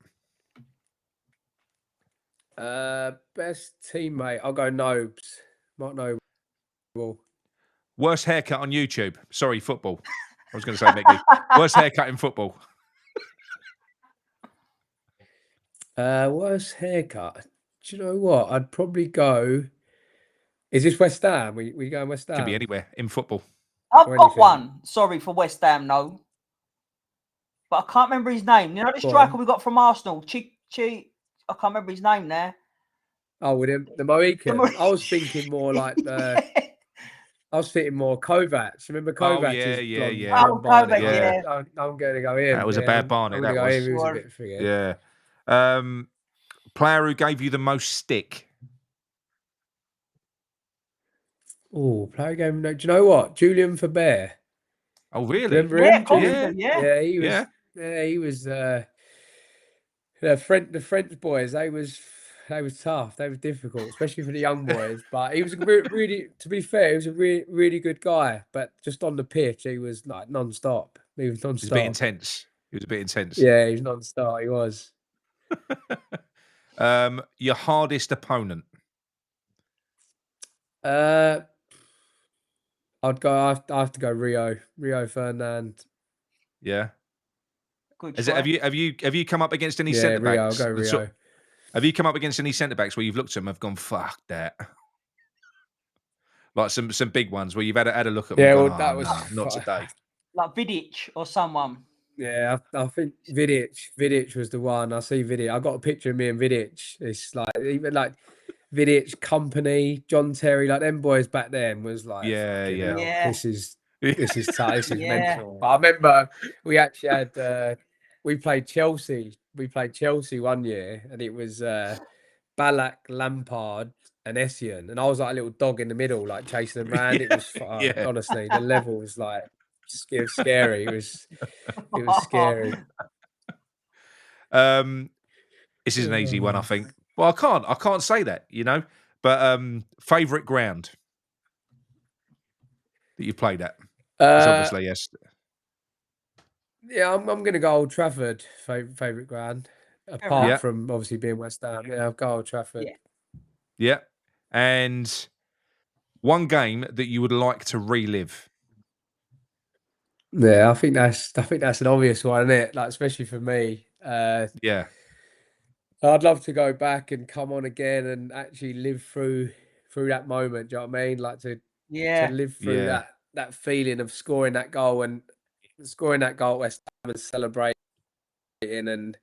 Best teammate. I'll go Nobes. Mark Noble. Worst haircut on YouTube. Sorry, football. I was going to say Mickey. Worst haircut in football. Worst haircut. Do you know what? I'd probably go. Is this West Ham? We going West Ham? Could be anywhere in football. I've Or got anything. one. Sorry for West Ham, no. But I can't remember his name. You know the Go striker on. we got from Arsenal? Chi. I can't remember his name there. Oh, with him, the Mohican. The I was thinking more like yeah. I was thinking more Kovacs. Remember Kovacs? yeah. Oh, Kovac, Yeah. I'm going to go him. That was a yeah, bad Barnet, I'm that going to go was. him. He was a bit forget. Yeah. Player who gave you the most stick. Oh, player game. No, do you know what? Julian Faber. Oh, really? Remember Yeah, him? of course. Yeah. Yeah. He was. Yeah. Yeah, he was. The French boys. They was tough. They were difficult, especially for the young boys. But he was really, to be fair, he was a really good guy. But just on the pitch, he was like non-stop. He was non-stop. He was a bit intense. Yeah, he was non-stop. He was. Your hardest opponent. I'd go. I have to go Rio Ferdinand. Yeah. Good Is it, try. have you come up against any Yeah, centre Rio. I'll backs? go Rio. Have you come up against any centre backs where you've looked at them and have gone, fuck that? Like some big ones where you've had a look at them Yeah, and well, gone, that oh, was no, not today. Like Vidic or someone. Yeah, I think Vidic was the one. I see Vidic. I got a picture of me and Vidic. It's like even like Vidic, Company, John Terry, like them boys back then was like, Yeah, fucking yeah. hell, Yeah. this is tight. This is Yeah. mental. But I remember we actually had we played Chelsea. We played Chelsea one year, and it was Ballack, Lampard, and Essien, and I was like a little dog in the middle, like chasing them around. It was Yeah. honestly the level was like scary. It was scary. This is an easy one, I think. Well, I can't say that, you know. But favourite ground that you played at? It's obviously yes. Yeah, I'm gonna go Old Trafford. Favorite ground, apart Yeah. from obviously being West Ham. Yeah, I'll go Old Trafford. Yeah. Yeah. And one game that you would like to relive. Yeah, I think that's an obvious one, isn't it? Like especially for me. Yeah. I'd love to go back and come on again and actually live through that moment. Do you know what I mean? Like to Yeah. live through Yeah. that feeling of scoring that goal at West Ham and celebrating. And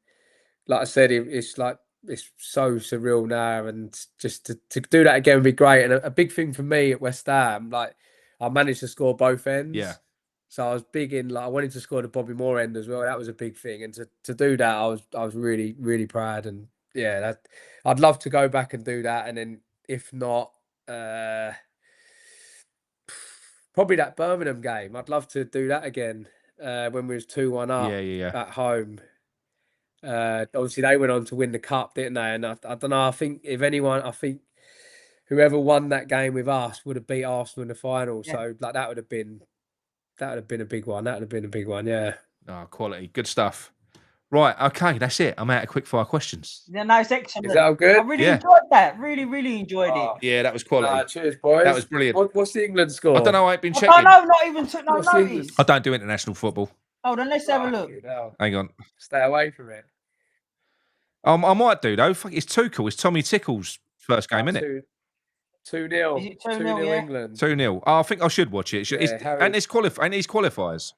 like I said, it's like it's so surreal now, and just to do that again would be great. And a big thing for me at West Ham, like I managed to score both ends. Yeah. So I was big in like I wanted to score the Bobby Moore end as well. That was a big thing, and to do that, I was really really proud. And yeah, that I'd love to go back and do that. And then if not, probably that Birmingham game. I'd love to do that again when we was 2-1 up Yeah. at home. Obviously they went on to win the cup, didn't they? And I don't know. I think I think whoever won that game with us would have beat Arsenal in the final. Yeah. So like that would have been a big one. That would have been a big one. Yeah. Oh, quality. Good stuff. Right. Okay. That's it. I'm out of quickfire questions. Yeah, no, it's excellent. Is that all good? I really Yeah. enjoyed that. Really, really enjoyed it. Yeah, that was quality. Cheers, boys. That was brilliant. What's the England score? I don't know. I ain't been I checking. don't know, not even took no What's the notice. I don't do international football. Hold on, let's have a look. Hang on. Stay away from it. I might do though. Fuck, it's Tuchel. It's Tommy Tickle's first game, isn't it? 2-0. Is it 2-0, yeah? England. 2-0. Oh, I think I should watch it. And it's qualifiers.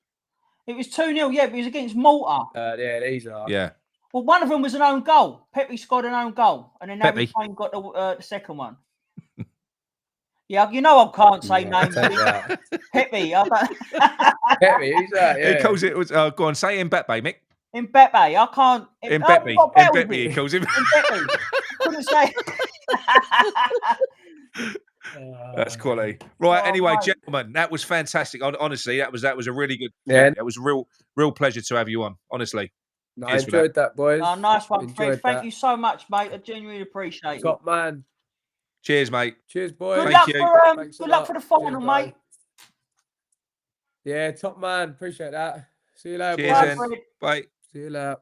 It was 2-0, yeah, but it was against Malta. Yeah, these are. Yeah. Well, one of them was an own goal. Pepe scored an own goal, and then Harry Pepe. Kane got the second one. Yeah, you know I can't say names. Pepe. I don't... Pepe, who's that? Yeah. He calls it. Go on, say Mbappe, Mick. Mbappe. I can't. Mbappe. Mbappe. He calls him. Mbappe. Couldn't say. That's quality. Right. Oh, Anyway, mate. gentlemen, that was fantastic. Honestly, that was a really good. Yeah. It was a real pleasure to have you on. Honestly. No, I Cheers for that. enjoyed that, boys. Oh, nice one, Fred. Enjoyed Thank that. you so much, mate. I genuinely appreciate it. Top man. Cheers, mate. Cheers, boys. Good Thank luck you. for Thanks a good luck lot. for the final, Cheers, mate. Yeah, top man. Appreciate that. See you later, Cheers, boys. Bye, then. Fred. Bye. See you later.